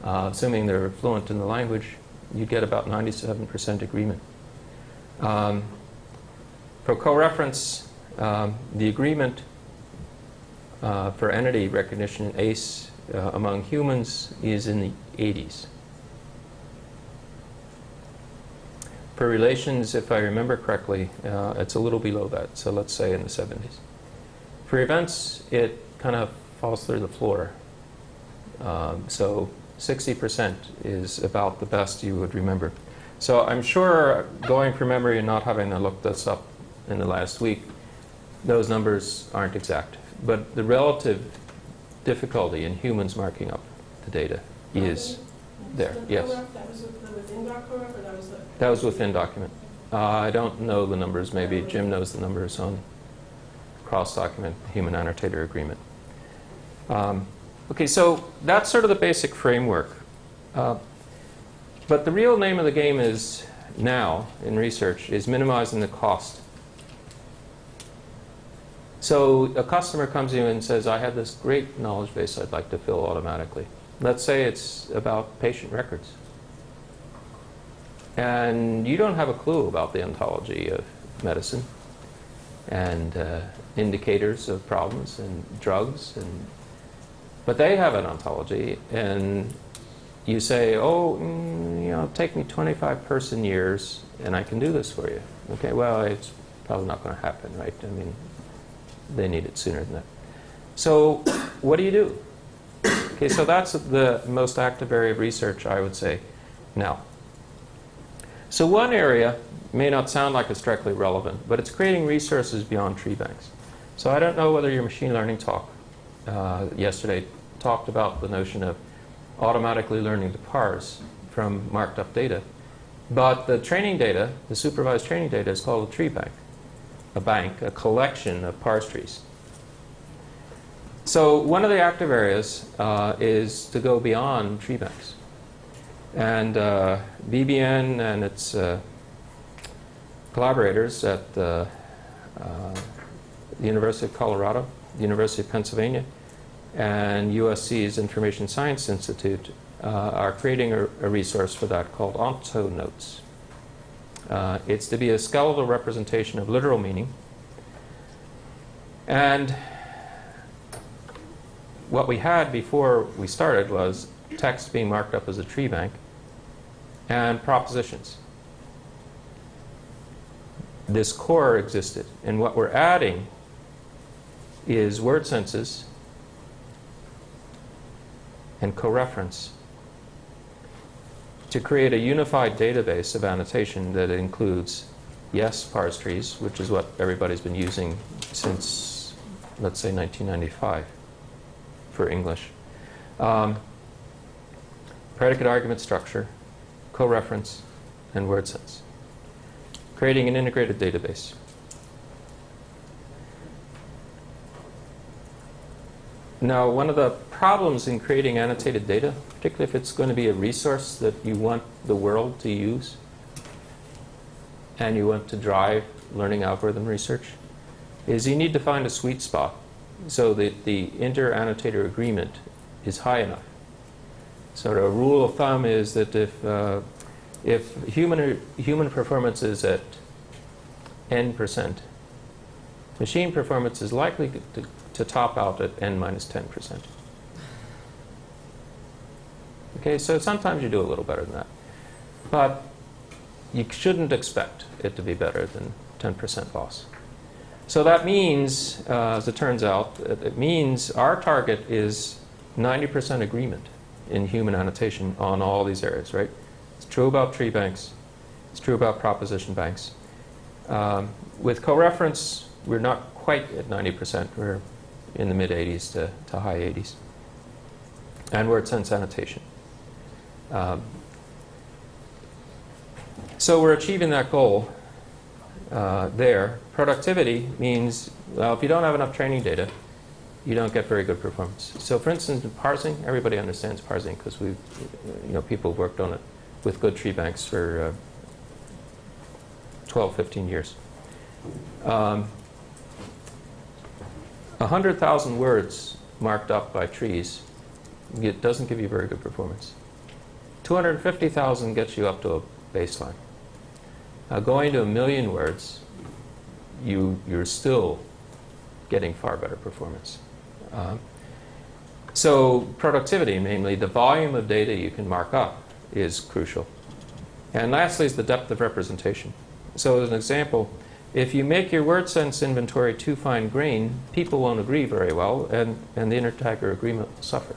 Assuming they're fluent in the language, you get about 97% agreement. For co-reference, the agreement for entity recognition in ACE among humans is in the 80s. For relations, if I remember correctly, it's a little below that, so let's say in the 70s. For events, it kind of falls through the floor. So 60% is about the best you would remember. So I'm sure, going from memory and not having to look this up in the last week, those numbers aren't exact. But the relative difficulty in humans marking up the data is there. Yes. That was within .coref, or that was the... That was within document. I don't know the numbers. Maybe Jim knows the numbers on cross-document human annotator agreement. Okay, so that's sort of the basic framework. But the real name of the game is now, in research, is minimizing the cost. So a customer comes to you and says, I have this great knowledge base I'd like to fill automatically. Let's say it's about patient records. And you don't have a clue about the ontology of medicine and indicators of problems and drugs. But they have an ontology, and you say, oh, take me 25 person years and I can do this for you. Okay, well, it's probably not going to happen, right? I mean, they need it sooner than that. So what do you do? Okay, so that's the most active area of research, I would say, now. So one area may not sound like it's directly relevant, but it's creating resources beyond tree banks. So I don't know whether your machine learning talk yesterday talked about the notion of automatically learning to parse from marked up data. But the training data, the supervised training data, is called a tree bank. A collection of parse trees. So one of the active areas is to go beyond tree banks. And BBN and its collaborators at the University of Colorado, the University of Pennsylvania, and USC's Information Science Institute are creating a resource for that called OntoNotes. It's to be a skeletal representation of literal meaning. And what we had before we started was text being marked up as a tree bank and propositions. This core existed. And what we're adding is word senses and co-reference to create a unified database of annotation that includes, yes, parse trees, which is what everybody's been using since, let's say, 1995 for English. Predicate argument structure, co-reference, and word sense. Creating an integrated database. Now, one of the problems in creating annotated data, particularly if it's going to be a resource that you want the world to use and you want to drive learning algorithm research, is you need to find a sweet spot so that the inter-annotator agreement is high enough. So the rule of thumb is that if human performance is at n%, machine performance is likely to top out at n minus 10%. Okay, so sometimes you do a little better than that. But you shouldn't expect it to be better than 10% loss. So that means, as it turns out, it means our target is 90% agreement in human annotation on all these areas, right? It's true about tree banks. It's true about proposition banks. With co-reference, we're not quite at 90%. We're in the mid-80s to high 80s. And word sense annotation. So we're achieving that goal. there. Productivity means, well, if you don't have enough training data, you don't get very good performance. So for instance, in parsing, everybody understands parsing because people have worked on it with good tree banks for 12, 15 years. 100,000 words marked up by trees, it doesn't give you very good performance. 250,000 gets you up to a baseline. Going to 1 million words, you're still getting far better performance. So productivity, namely the volume of data you can mark up, is crucial. And lastly is the depth of representation. So as an example, if you make your word sense inventory too fine-grained, people won't agree very well, and the inter-tiger agreement will suffer.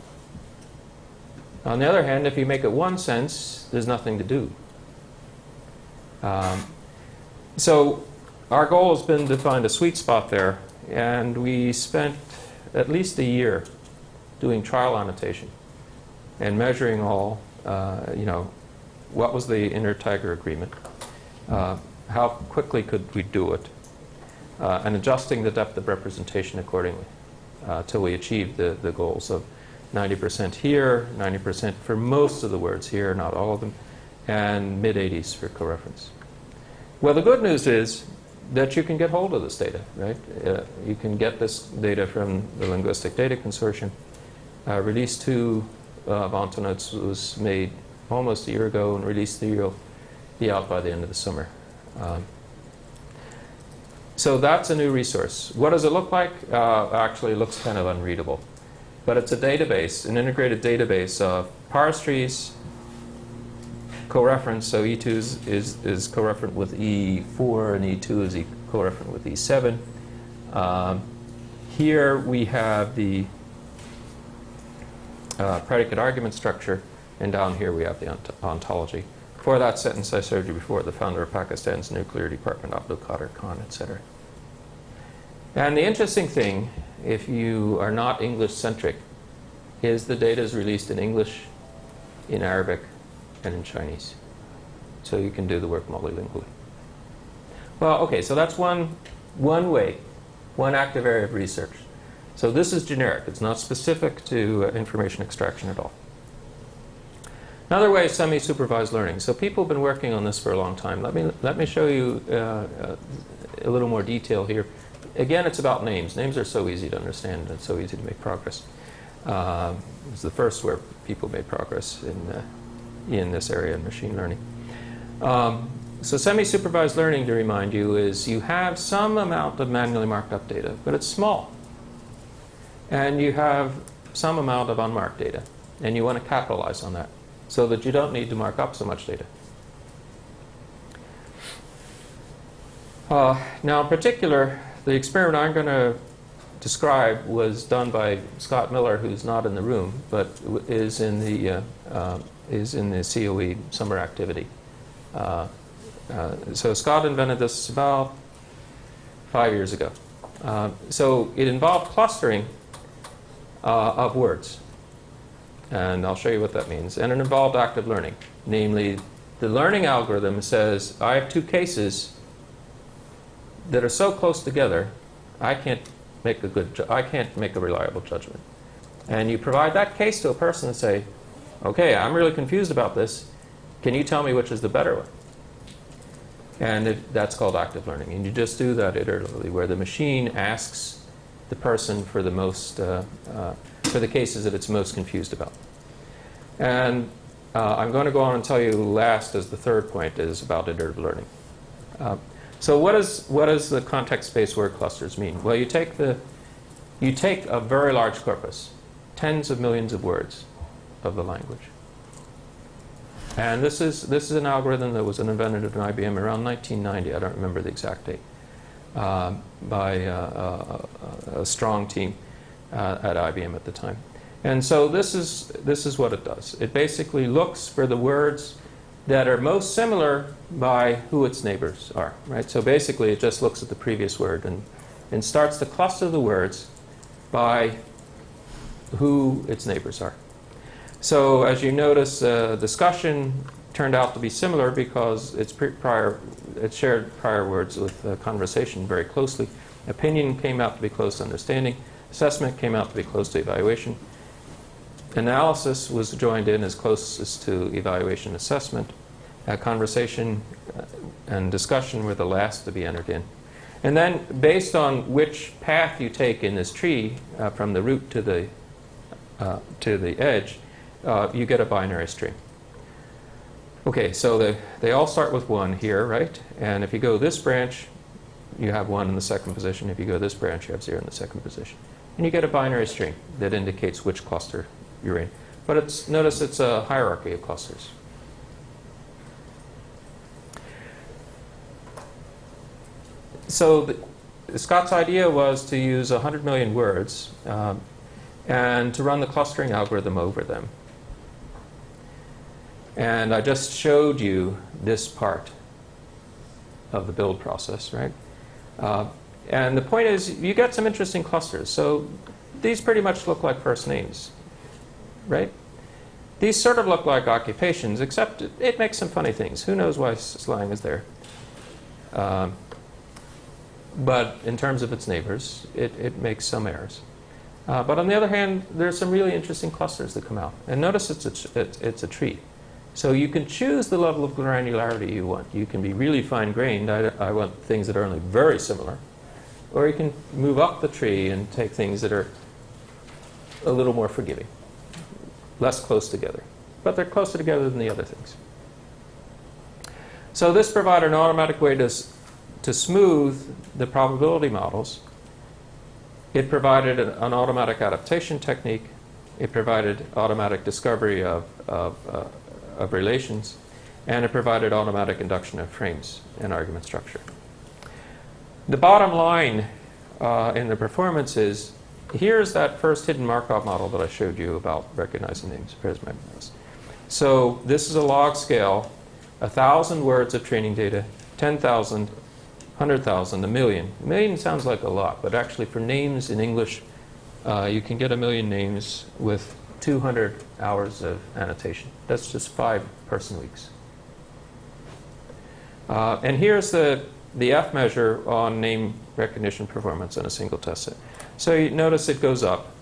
On the other hand, if you make it one sense, there's nothing to do. So our goal has been to find a sweet spot there, and we spent at least a year doing trial annotation and measuring all, what was the inter-tiger agreement, how quickly could we do it, and adjusting the depth of representation accordingly till we achieved the goals of 90% here, 90% for most of the words here, not all of them, and mid-80s for coreference. Well, the good news is that you can get hold of this data, right? You can get this data from the Linguistic Data Consortium. Release 2 of Ontonotes was made almost a year ago, and release 3 will be out by the end of the summer. So that's a new resource. What does it look like? Actually, it looks kind of unreadable. But it's a database, an integrated database of parse trees, coreference. So E2 is coreferent with E4, and E2 is coreferent with E7. Here we have the predicate argument structure, and down here we have the ontology. For that sentence I showed you before, the founder of Pakistan's nuclear department, Abdul Qadir Khan, etc. And the interesting thing, if you are not English-centric, is the data is released in English, in Arabic, and in Chinese. So you can do the work multilingually. Well, okay, so that's one way, one active area of research. So this is generic. It's not specific to information extraction at all. Another way is semi-supervised learning. So people have been working on this for a long time. Let me show you a little more detail here. Again, it's about names. Names are so easy to understand and so easy to make progress. It's the first where people made progress in this area of machine learning. So semi-supervised learning, to remind you, is you have some amount of manually marked up data, but it's small. And you have some amount of unmarked data, and you want to capitalize on that so that you don't need to mark up so much data. Now, in particular, the experiment I'm going to describe was done by Scott Miller, who's not in the room, but is in the COE summer activity. So Scott invented this about 5 years ago. So it involved clustering of words. And I'll show you what that means. And it involved active learning. Namely, the learning algorithm says, I have two cases that are so close together, I can't make a reliable judgment. And you provide that case to a person and say, okay, I'm really confused about this. Can you tell me which is the better one? And that's called active learning. And you just do that iteratively, where the machine asks the person for the most, for the cases that it's most confused about. And I'm going to go on and tell you last, as the third point, is about iterative learning. So what does the context-based word clusters mean? Well, you take a very large corpus, tens of millions of words of the language. And this is an algorithm that was invented at IBM around 1990. I don't remember the exact date. By a strong team at IBM at the time. And so this is what it does. It basically looks for the words that are most similar by who its neighbors are, right? So basically it just looks at the previous word and starts to cluster the words by who its neighbors are. So as you notice, discussion turned out to be similar because it shared prior words with conversation very closely. Opinion came out to be close to understanding. Assessment came out to be close to evaluation. Analysis was joined in as closest to evaluation assessment. Conversation and discussion were the last to be entered in. And then, based on which path you take in this tree, from the root to the edge, you get a binary string. Okay, so they all start with 1 here, right? And if you go this branch, you have 1 in the second position. If you go this branch, you have 0 in the second position. And you get a binary string that indicates which cluster you're in. But notice it's a hierarchy of clusters. So Scott's idea was to use 100 million words and to run the clustering algorithm over them. And I just showed you this part of the build process, right? And the point is, you get some interesting clusters. So these pretty much look like first names, right? These sort of look like occupations, except it makes some funny things. Who knows why slang is there? But in terms of its neighbors, it makes some errors. But on the other hand, there's some really interesting clusters that come out. And notice it's a tree. So you can choose the level of granularity you want. You can be really fine-grained. I want things that are only very similar. Or you can move up the tree and take things that are a little more forgiving, less close together. But they're closer together than the other things. So this provided an automatic way to smooth the probability models. It provided an automatic adaptation technique. It provided automatic discovery of relations. And it provided automatic induction of frames and argument structure. The bottom line in the performance is, here's that first hidden Markov model that I showed you about recognizing names. So this is a log scale, 1,000 words of training data, 10,000, 100,000, a million. A million sounds like a lot, but actually for names in English, you can get 1 million names with 200 hours of annotation. That's just 5 person weeks. And here's the F measure on name recognition performance on a single test set. So you notice it goes up,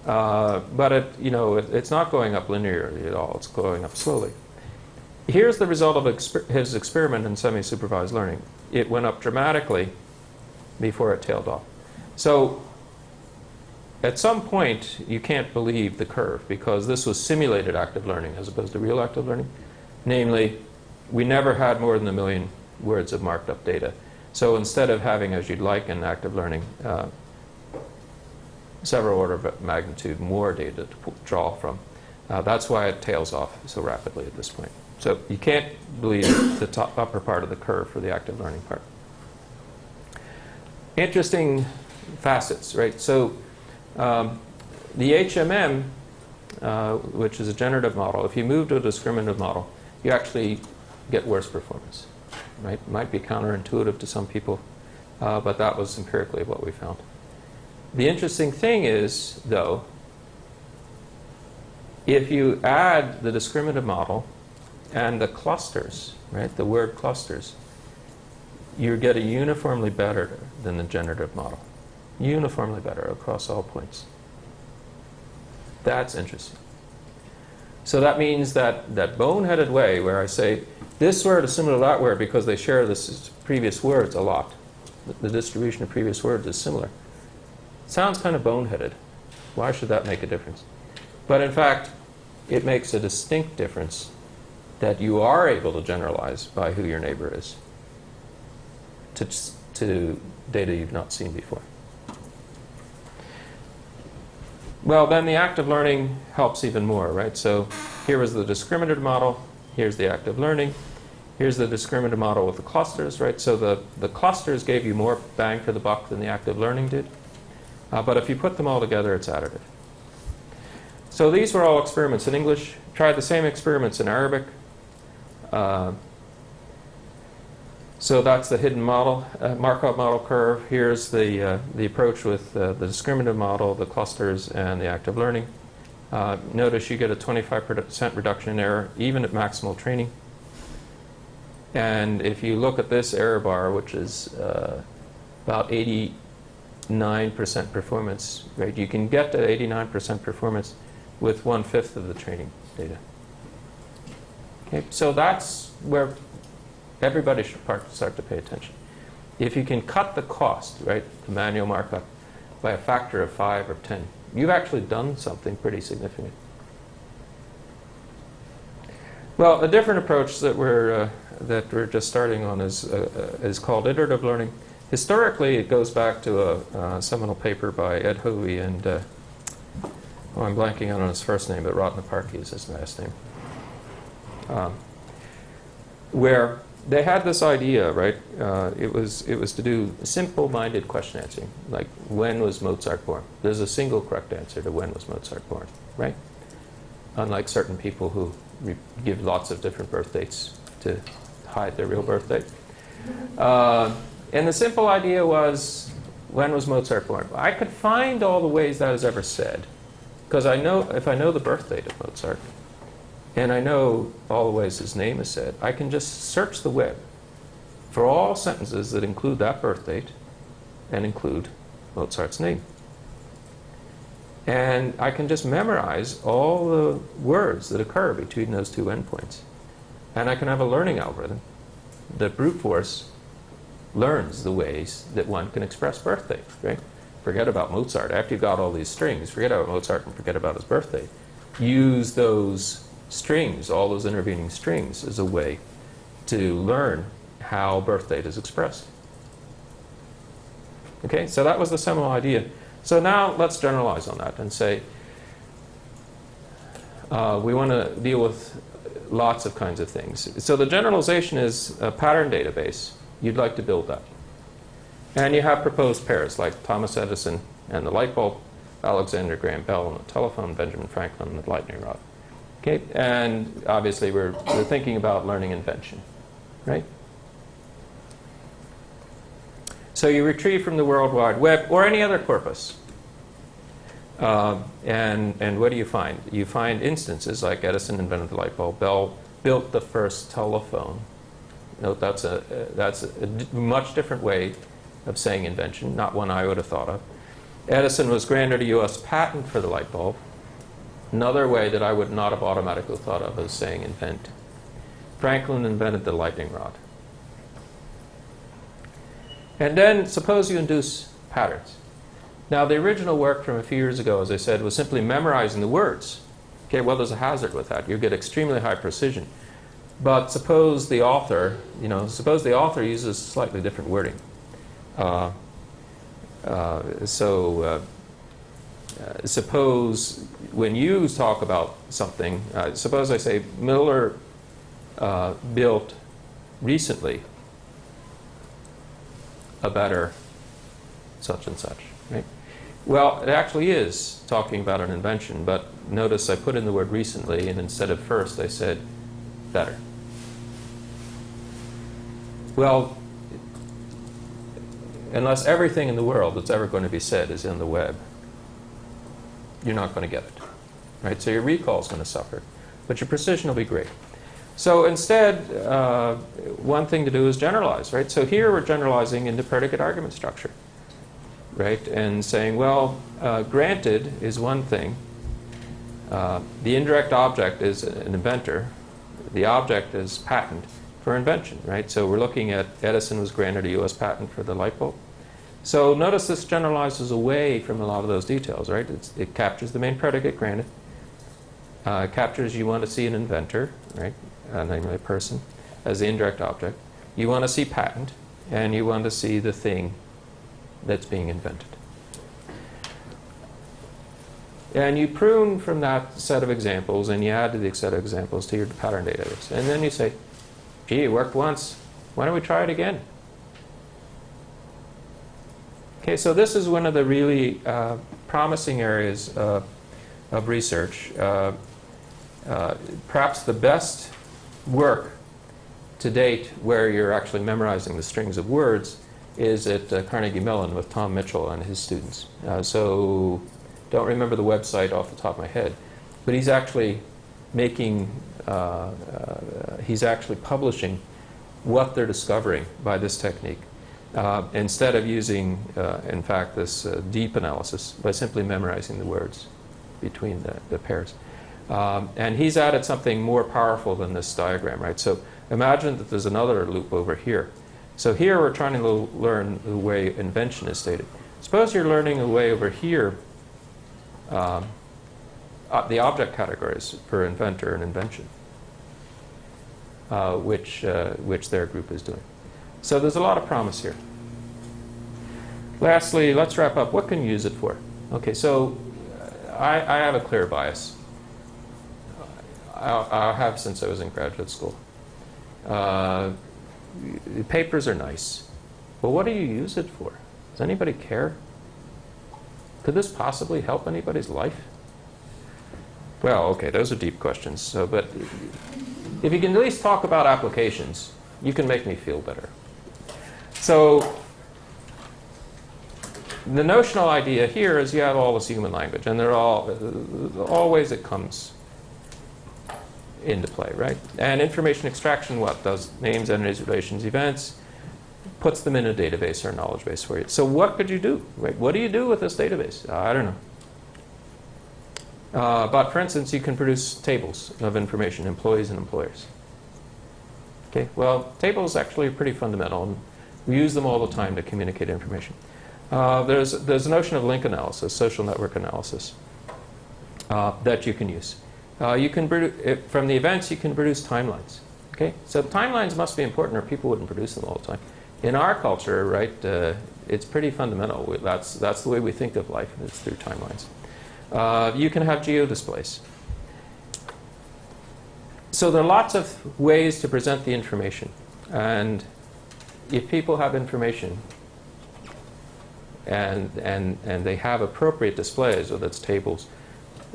but it's not going up linearly at all. It's going up slowly. Here's the result of his experiment in semi-supervised learning. It went up dramatically before it tailed off. So at some point, you can't believe the curve, because this was simulated active learning as opposed to real active learning. Namely, we never had more than 1 million words of marked up data. So instead of having, as you'd like in active learning, several order of magnitude more data to draw from, that's why it tails off so rapidly at this point. So you can't believe the upper part of the curve for the active learning part. Interesting facets, right? So the HMM, which is a generative model, if you move to a discriminative model, you actually get worse performance, right? Might be counterintuitive to some people, but that was empirically what we found. The interesting thing is, though, if you add the discriminative model and the clusters, right, the word clusters, you get a uniformly better than the generative model. Uniformly better across all points. That's interesting. So that means that boneheaded way where I say, this word is similar to that word because they share this previous words a lot. The distribution of previous words is similar. Sounds kind of boneheaded. Why should that make a difference? But in fact, it makes a distinct difference that you are able to generalize by who your neighbor is to data you've not seen before. Well, then the active learning helps even more, right? So here was the discriminative model. Here's the active learning. Here's the discriminative model with the clusters, right? So the clusters gave you more bang for the buck than the active learning did. But if you put them all together, it's additive. So these were all experiments in English. Tried the same experiments in Arabic. So that's the hidden model, Markov model curve. Here's the approach with the discriminative model, the clusters, and the active learning. Notice you get a 25% reduction in error, even at maximal training. And if you look at this error bar, which is about 89% performance, right? You can get to 89% performance with 1/5 of the training data. Okay, so that's where everybody should start to pay attention. If you can cut the cost, right, the manual markup, by a factor of 5 or 10, you've actually done something pretty significant. Well, a different approach that we're just starting on is called iterative learning. Historically, it goes back to a seminal paper by Ed Hovey and I'm blanking out on his first name, but Ratnaparky is his last name, where they had this idea, right? It was to do simple-minded question answering, like when was Mozart born? There's a single correct answer to when was Mozart born, right? Unlike certain people who give lots of different birth dates to hide their real birth date. And the simple idea was, when was Mozart born? I could find all the ways that is ever said, because I know if I know the birth date of Mozart, and I know all the ways his name is said, I can just search the web for all sentences that include that birth date and include Mozart's name. And I can just memorize all the words that occur between those two endpoints. And I can have a learning algorithm that brute force learns the ways that one can express birthday, right? Forget about Mozart. After you've got all these strings, forget about Mozart and forget about his birthday. Use those strings, all those intervening strings, as a way to learn how birth date is expressed. Okay, so that was the seminal idea. So now let's generalize on that and say we want to deal with lots of kinds of things. So the generalization is a pattern database. You'd like to build that. And you have proposed pairs like Thomas Edison and the light bulb, Alexander Graham Bell and the telephone, Benjamin Franklin and the lightning rod. Okay, and obviously we're thinking about learning invention, right? So you retrieve from the World Wide Web or any other corpus. And what do you find? You find instances like Edison invented the light bulb, Bell built the first telephone. Note that's a much different way of saying invention, not one I would have thought of. Edison was granted a U.S. patent for the light bulb. Another way that I would not have automatically thought of as saying invent. Franklin invented the lightning rod. And then suppose you induce patterns. Now the original work from a few years ago, as I said, was simply memorizing the words. Okay, well there's a hazard with that. You get extremely high precision. But suppose the author, uses slightly different wording. Suppose when you talk about something, suppose I say Miller built recently a better such and such, right? Well, it actually is talking about an invention, but notice I put in the word recently, and instead of first I said better. Well, unless everything in the world that's ever going to be said is in the web, you're not going to get it, right? So your recall is going to suffer, but your precision will be great. So instead, one thing to do is generalize, right? So here we're generalizing into predicate argument structure, right? And saying, well, granted is one thing. The indirect object is an inventor. The object is patent for invention, right? So we're looking at Edison was granted a U.S. patent for the light bulb. So notice this generalizes away from a lot of those details, right? It captures the main predicate, granted. Captures you want to see an inventor, right? Namely a person, as the indirect object. You want to see patent, and you want to see the thing that's being invented. And you prune from that set of examples, and you add to the set of examples to your pattern database. And then you say, gee, it worked once. Why don't we try it again? Okay, so this is one of the really promising areas of research. Perhaps the best work to date where you're actually memorizing the strings of words is at Carnegie Mellon with Tom Mitchell and his students. So don't remember the website off the top of my head, but he's actually making, he's actually publishing what they're discovering by this technique, instead of using, in fact, this deep analysis by simply memorizing the words between the pairs. And he's added something more powerful than this diagram, right? So imagine that there's another loop over here. So here we're trying to learn the way invention is stated. Suppose you're learning a way over here, the object categories for inventor and invention, which their group is doing. So there's a lot of promise here. Lastly, let's wrap up. What can you use it for? Okay, so I have a clear bias. I have since I was in graduate school. The papers are nice, but what do you use it for? Does anybody care? Could this possibly help anybody's life? Well, okay, those are deep questions. So, but if you can at least talk about applications, you can make me feel better. So the notional idea here is you have all this human language, and they're all ways it comes into play, right? And information extraction, what does names, entities, relations, events, puts them in a database or a knowledge base for you. So what could you do? Right? What do you do with this database? I don't know. But for instance, you can produce tables of information, employees and employers. Okay, well, tables actually are pretty fundamental, and we use them all the time to communicate information. There's a notion of link analysis, social network analysis, that you can use. You can from the events, you can produce timelines. Okay, so timelines must be important, or people wouldn't produce them all the time. In our culture, right, it's pretty fundamental. That's the way we think of life, is through timelines. You can have geodisplays. So there are lots of ways to present the information, and if people have information and they have appropriate displays, whether it's tables,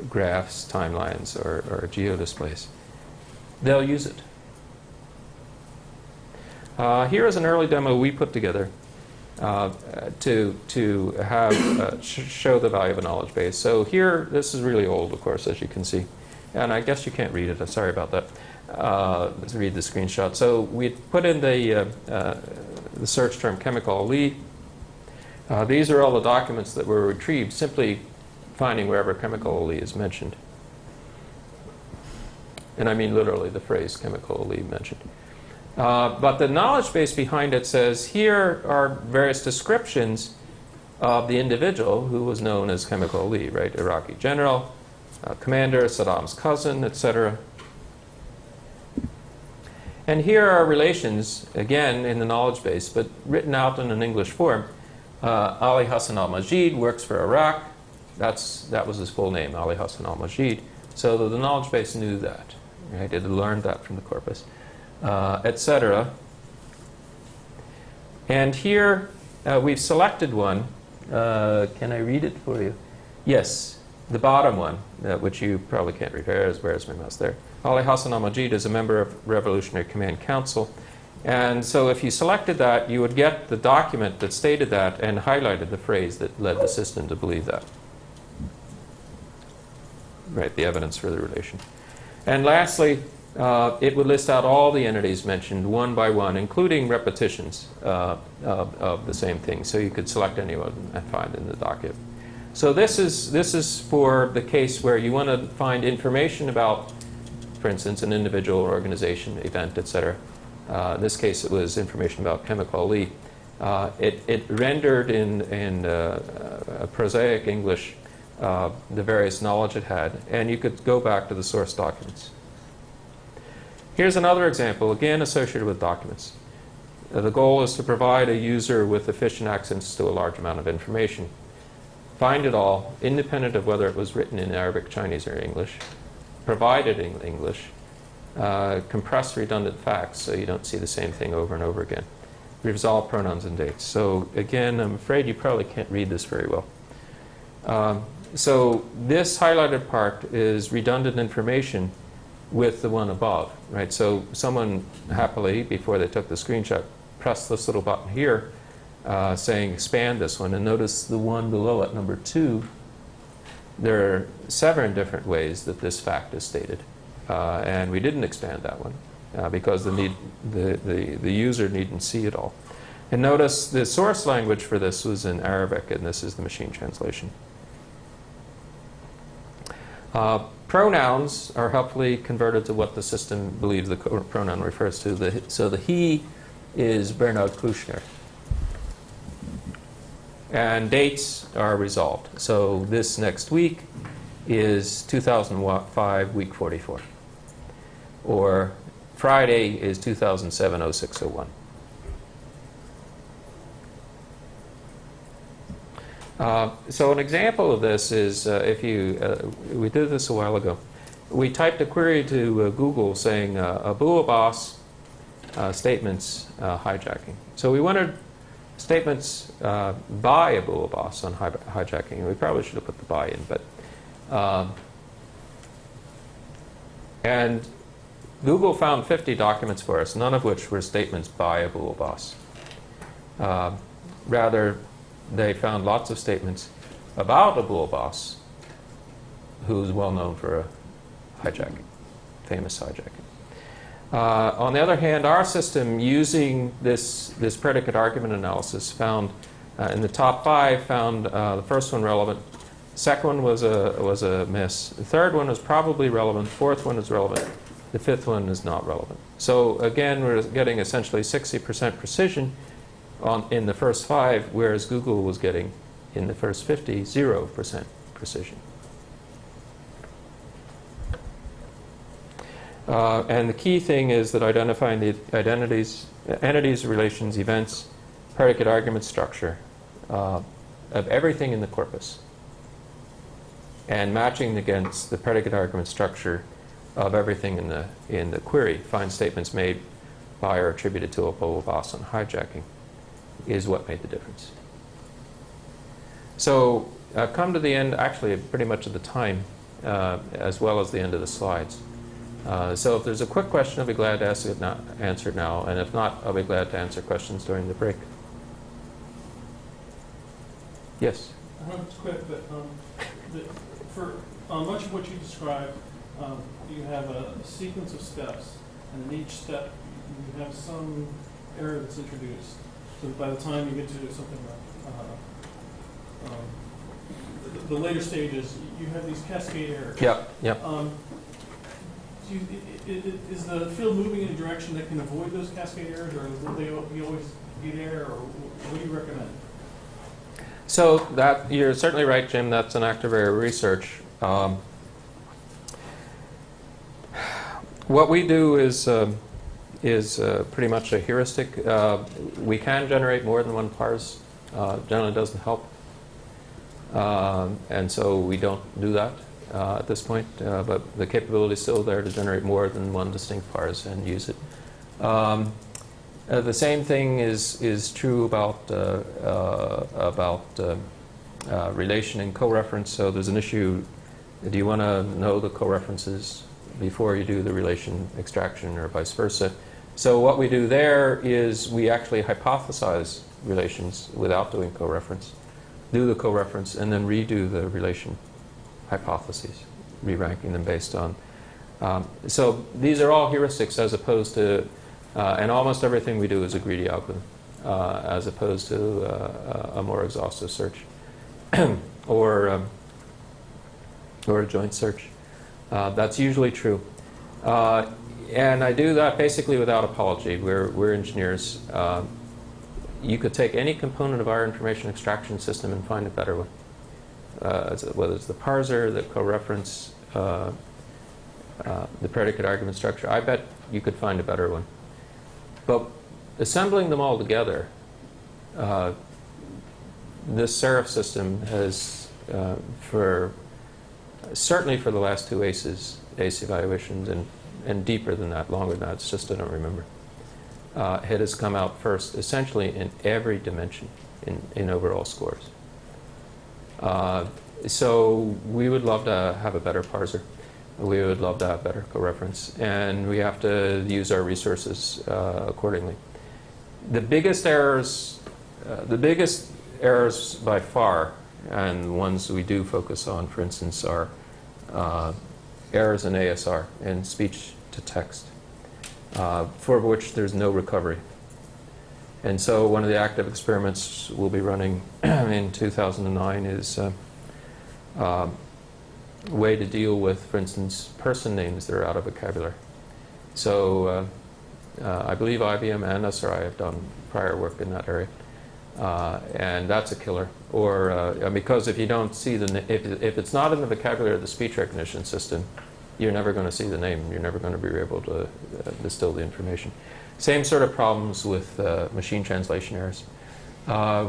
graphs, timelines, or geodisplays, they'll use it. Here is an early demo we put together to have show the value of a knowledge base. So here, this is really old, of course, as you can see. And I guess you can't read it. I'm sorry about that. Let's read the screenshot. So we put in the search term chemical Lee. These are all the documents that were retrieved, simply finding wherever chemical Lee is mentioned. And I mean literally the phrase chemical Lee mentioned. But the knowledge base behind it says, here are various descriptions of the individual who was known as chemical Lee, right? Iraqi general, commander, Saddam's cousin, etc. And here are relations, again, in the knowledge base, but written out in an English form. Ali Hassan al-Majid works for Iraq. That was his full name, Ali Hassan al-Majid. So the knowledge base knew that, right? It had learned that from the corpus, etc. And here we've selected one. Can I read it for you? Yes, the bottom one, which you probably can't read. Where's my mouse there? Ali Hassan al-Majid is a member of Revolutionary Command Council. And so if you selected that, you would get the document that stated that and highlighted the phrase that led the system to believe that. Right, the evidence for the relation. And lastly, it would list out all the entities mentioned one by one, including repetitions of the same thing. So you could select any of them and find in the document. So this is for the case where you want to find information about, for instance, an individual, organization, event, etc. In this case, it was information about chemical Lee. It rendered in a prosaic English the various knowledge it had, and you could go back to the source documents. Here's another example, again associated with documents. The goal is to provide a user with efficient access to a large amount of information. Find it all, independent of whether it was written in Arabic, Chinese, or English. Provide it in English. Compress redundant facts so you don't see the same thing over and over again. Resolve pronouns and dates. So again, I'm afraid you probably can't read this very well. So this highlighted part is redundant information with the one above, right? So someone happily, before they took the screenshot, pressed this little button here saying expand this one, and notice the one below it, number 2. There are 7 different ways that this fact is stated, and we didn't expand that one. because the user needn't see it all. And notice the source language for this was in Arabic, and this is the machine translation. Pronouns are helpfully converted to what the system believes the pronoun refers to. So the he is Bernard Kouchner. And dates are resolved. So this next week is 2005, week 44. Or Friday is 2007, 0601. So an example of this is if you, we did this a while ago. We typed a query to Google saying Abu Abbas statements hijacking. So we wanted statements by Abu Abbas on hijacking. We probably should have put the by in, but and Google found 50 documents for us, none of which were statements by Abu Abbas. Rather, they found lots of statements about Abu Abbas, who's well known for hijacking, famous hijacking. On the other hand, our system, using this predicate argument analysis, found in the top 5, found the first one relevant. Second one was a miss. The third one was probably relevant. Fourth one is relevant. The fifth one is not relevant. So again, we're getting essentially 60% precision in the first 5, whereas Google was getting, in the first 50, 0% precision. And the key thing is that identifying the entities, relations, events, predicate argument structure of everything in the corpus, and matching against the predicate argument structure of everything in the query, find statements made by or attributed to Abu Abbas on hijacking, is what made the difference. So come to the end, actually pretty much of the time, as well as the end of the slides. So if there's a quick question, I'll be glad to answer it now, and if not, I'll be glad to answer questions during the break. Yes? I don't know if it's quick, but for much of what you described, you have a sequence of steps, and in each step you have some error that's introduced. So by the time you get to something like the later stages, you have these cascade errors. Yep, yep. Is the field moving in a direction that can avoid those cascade errors, or will you always get error, or what do you recommend? So that you're certainly right, Jim. That's an active area of research. What we do is pretty much a heuristic. We can generate more than one parse. Generally doesn't help, and so we don't do that at this point. But the capability is still there to generate more than one distinct parse and use it. The same thing is true about relation and coreference. So there's an issue. Do you want to know the coreferences before you do the relation extraction, or vice versa? So what we do there is we actually hypothesize relations without doing coreference, do the coreference, and then redo the relation hypotheses, re-ranking them based on. So these are all heuristics, as opposed to, and almost everything we do is a greedy algorithm, as opposed to a more exhaustive search or a joint search. That's usually true. And I do that basically without apology. We're engineers. You could take any component of our information extraction system and find a better one. Whether it's the parser, the coreference, the predicate argument structure, I bet you could find a better one. But assembling them all together, this Serif system has, certainly for the last 2 ACE evaluations, and deeper than that, longer than that, it's just I don't remember, it has come out first essentially in every dimension in overall scores. So we would love to have a better parser. We would love to have better coreference, and we have to use our resources accordingly. The biggest errors by far, and the ones we do focus on, for instance, are errors in ASR, in speech to text. for which there's no recovery. And so one of the active experiments we'll be running in 2009 is a way to deal with, for instance, person names that are out of vocabulary. So I believe IBM and SRI have done prior work in that area. And that's a killer. Or because if you don't see if it's not in the vocabulary of the speech recognition system, you're never going to see the name. You're never going to be able to distill the information. Same sort of problems with machine translation errors.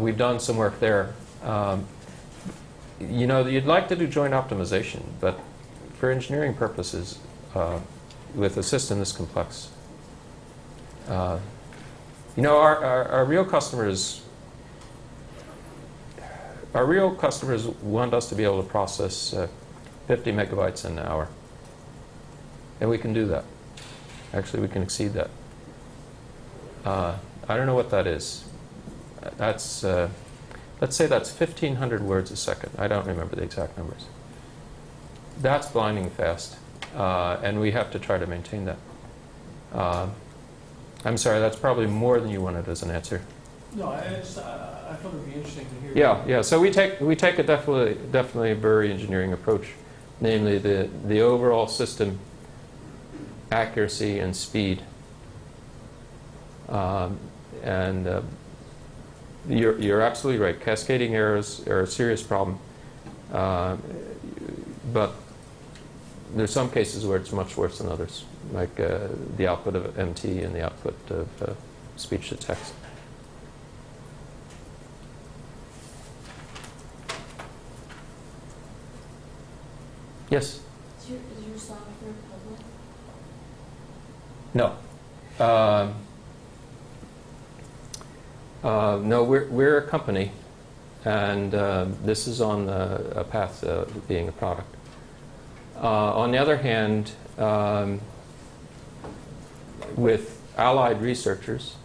We've done some work there. You know, you'd like to do joint optimization, but for engineering purposes, with a system this complex, you know, our real customers want us to be able to process 50 megabytes an hour. And we can do that. Actually, we can exceed that. I don't know what that is. That's, let's say that's 1,500 words a second. I don't remember the exact numbers. That's blinding fast. And we have to try to maintain that. I'm sorry, that's probably more than you wanted as an answer. No, I thought it would be interesting to hear. Yeah. So we take a definitely a very engineering approach, namely the overall system accuracy and speed. You're absolutely right. Cascading errors are a serious problem, but there's some cases where it's much worse than others, like the output of MT and the output of speech to text. Yes? Is your software public? No. No, we're a company, and this is on a path to being a product. On the other hand, with allied researchers,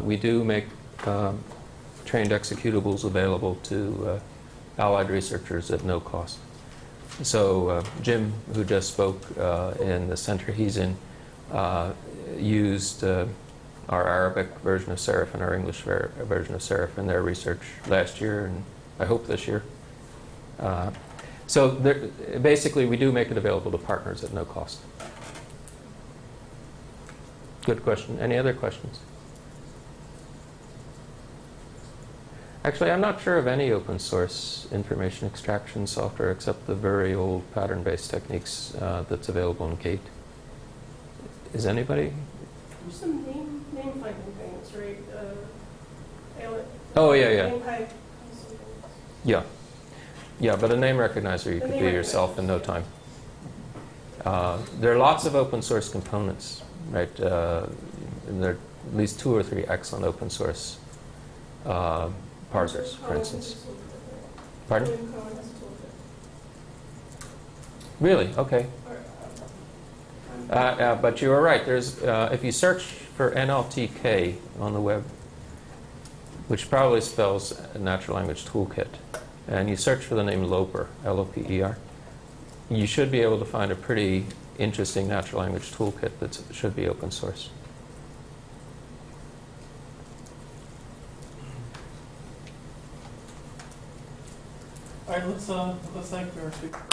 we do make trained executables available to allied researchers at no cost. So Jim, who just spoke in the center he's in, used our Arabic version of Serif and our English version of Serif in their research last year, and I hope this year. So basically, we do make it available to partners at no cost. Good question. Any other questions? Actually, I'm not sure of any open source information extraction software except the very old pattern-based techniques that's available in Gate. Is anybody? There's some name finding things, right? Oh, yeah. Name pipe. Yeah, but a name recognizer you could do yourself in no time. There are lots of open source components, right? And there are at least 2 or 3 excellent open source parsers, for instance. Pardon? Really? Okay. But you are right. There's, if you search for NLTK on the web, which probably spells Natural Language Toolkit, and you search for the name Loper, L-O-P-E-R, you should be able to find a pretty interesting natural language toolkit that should be open source. All right, let's thank our speaker.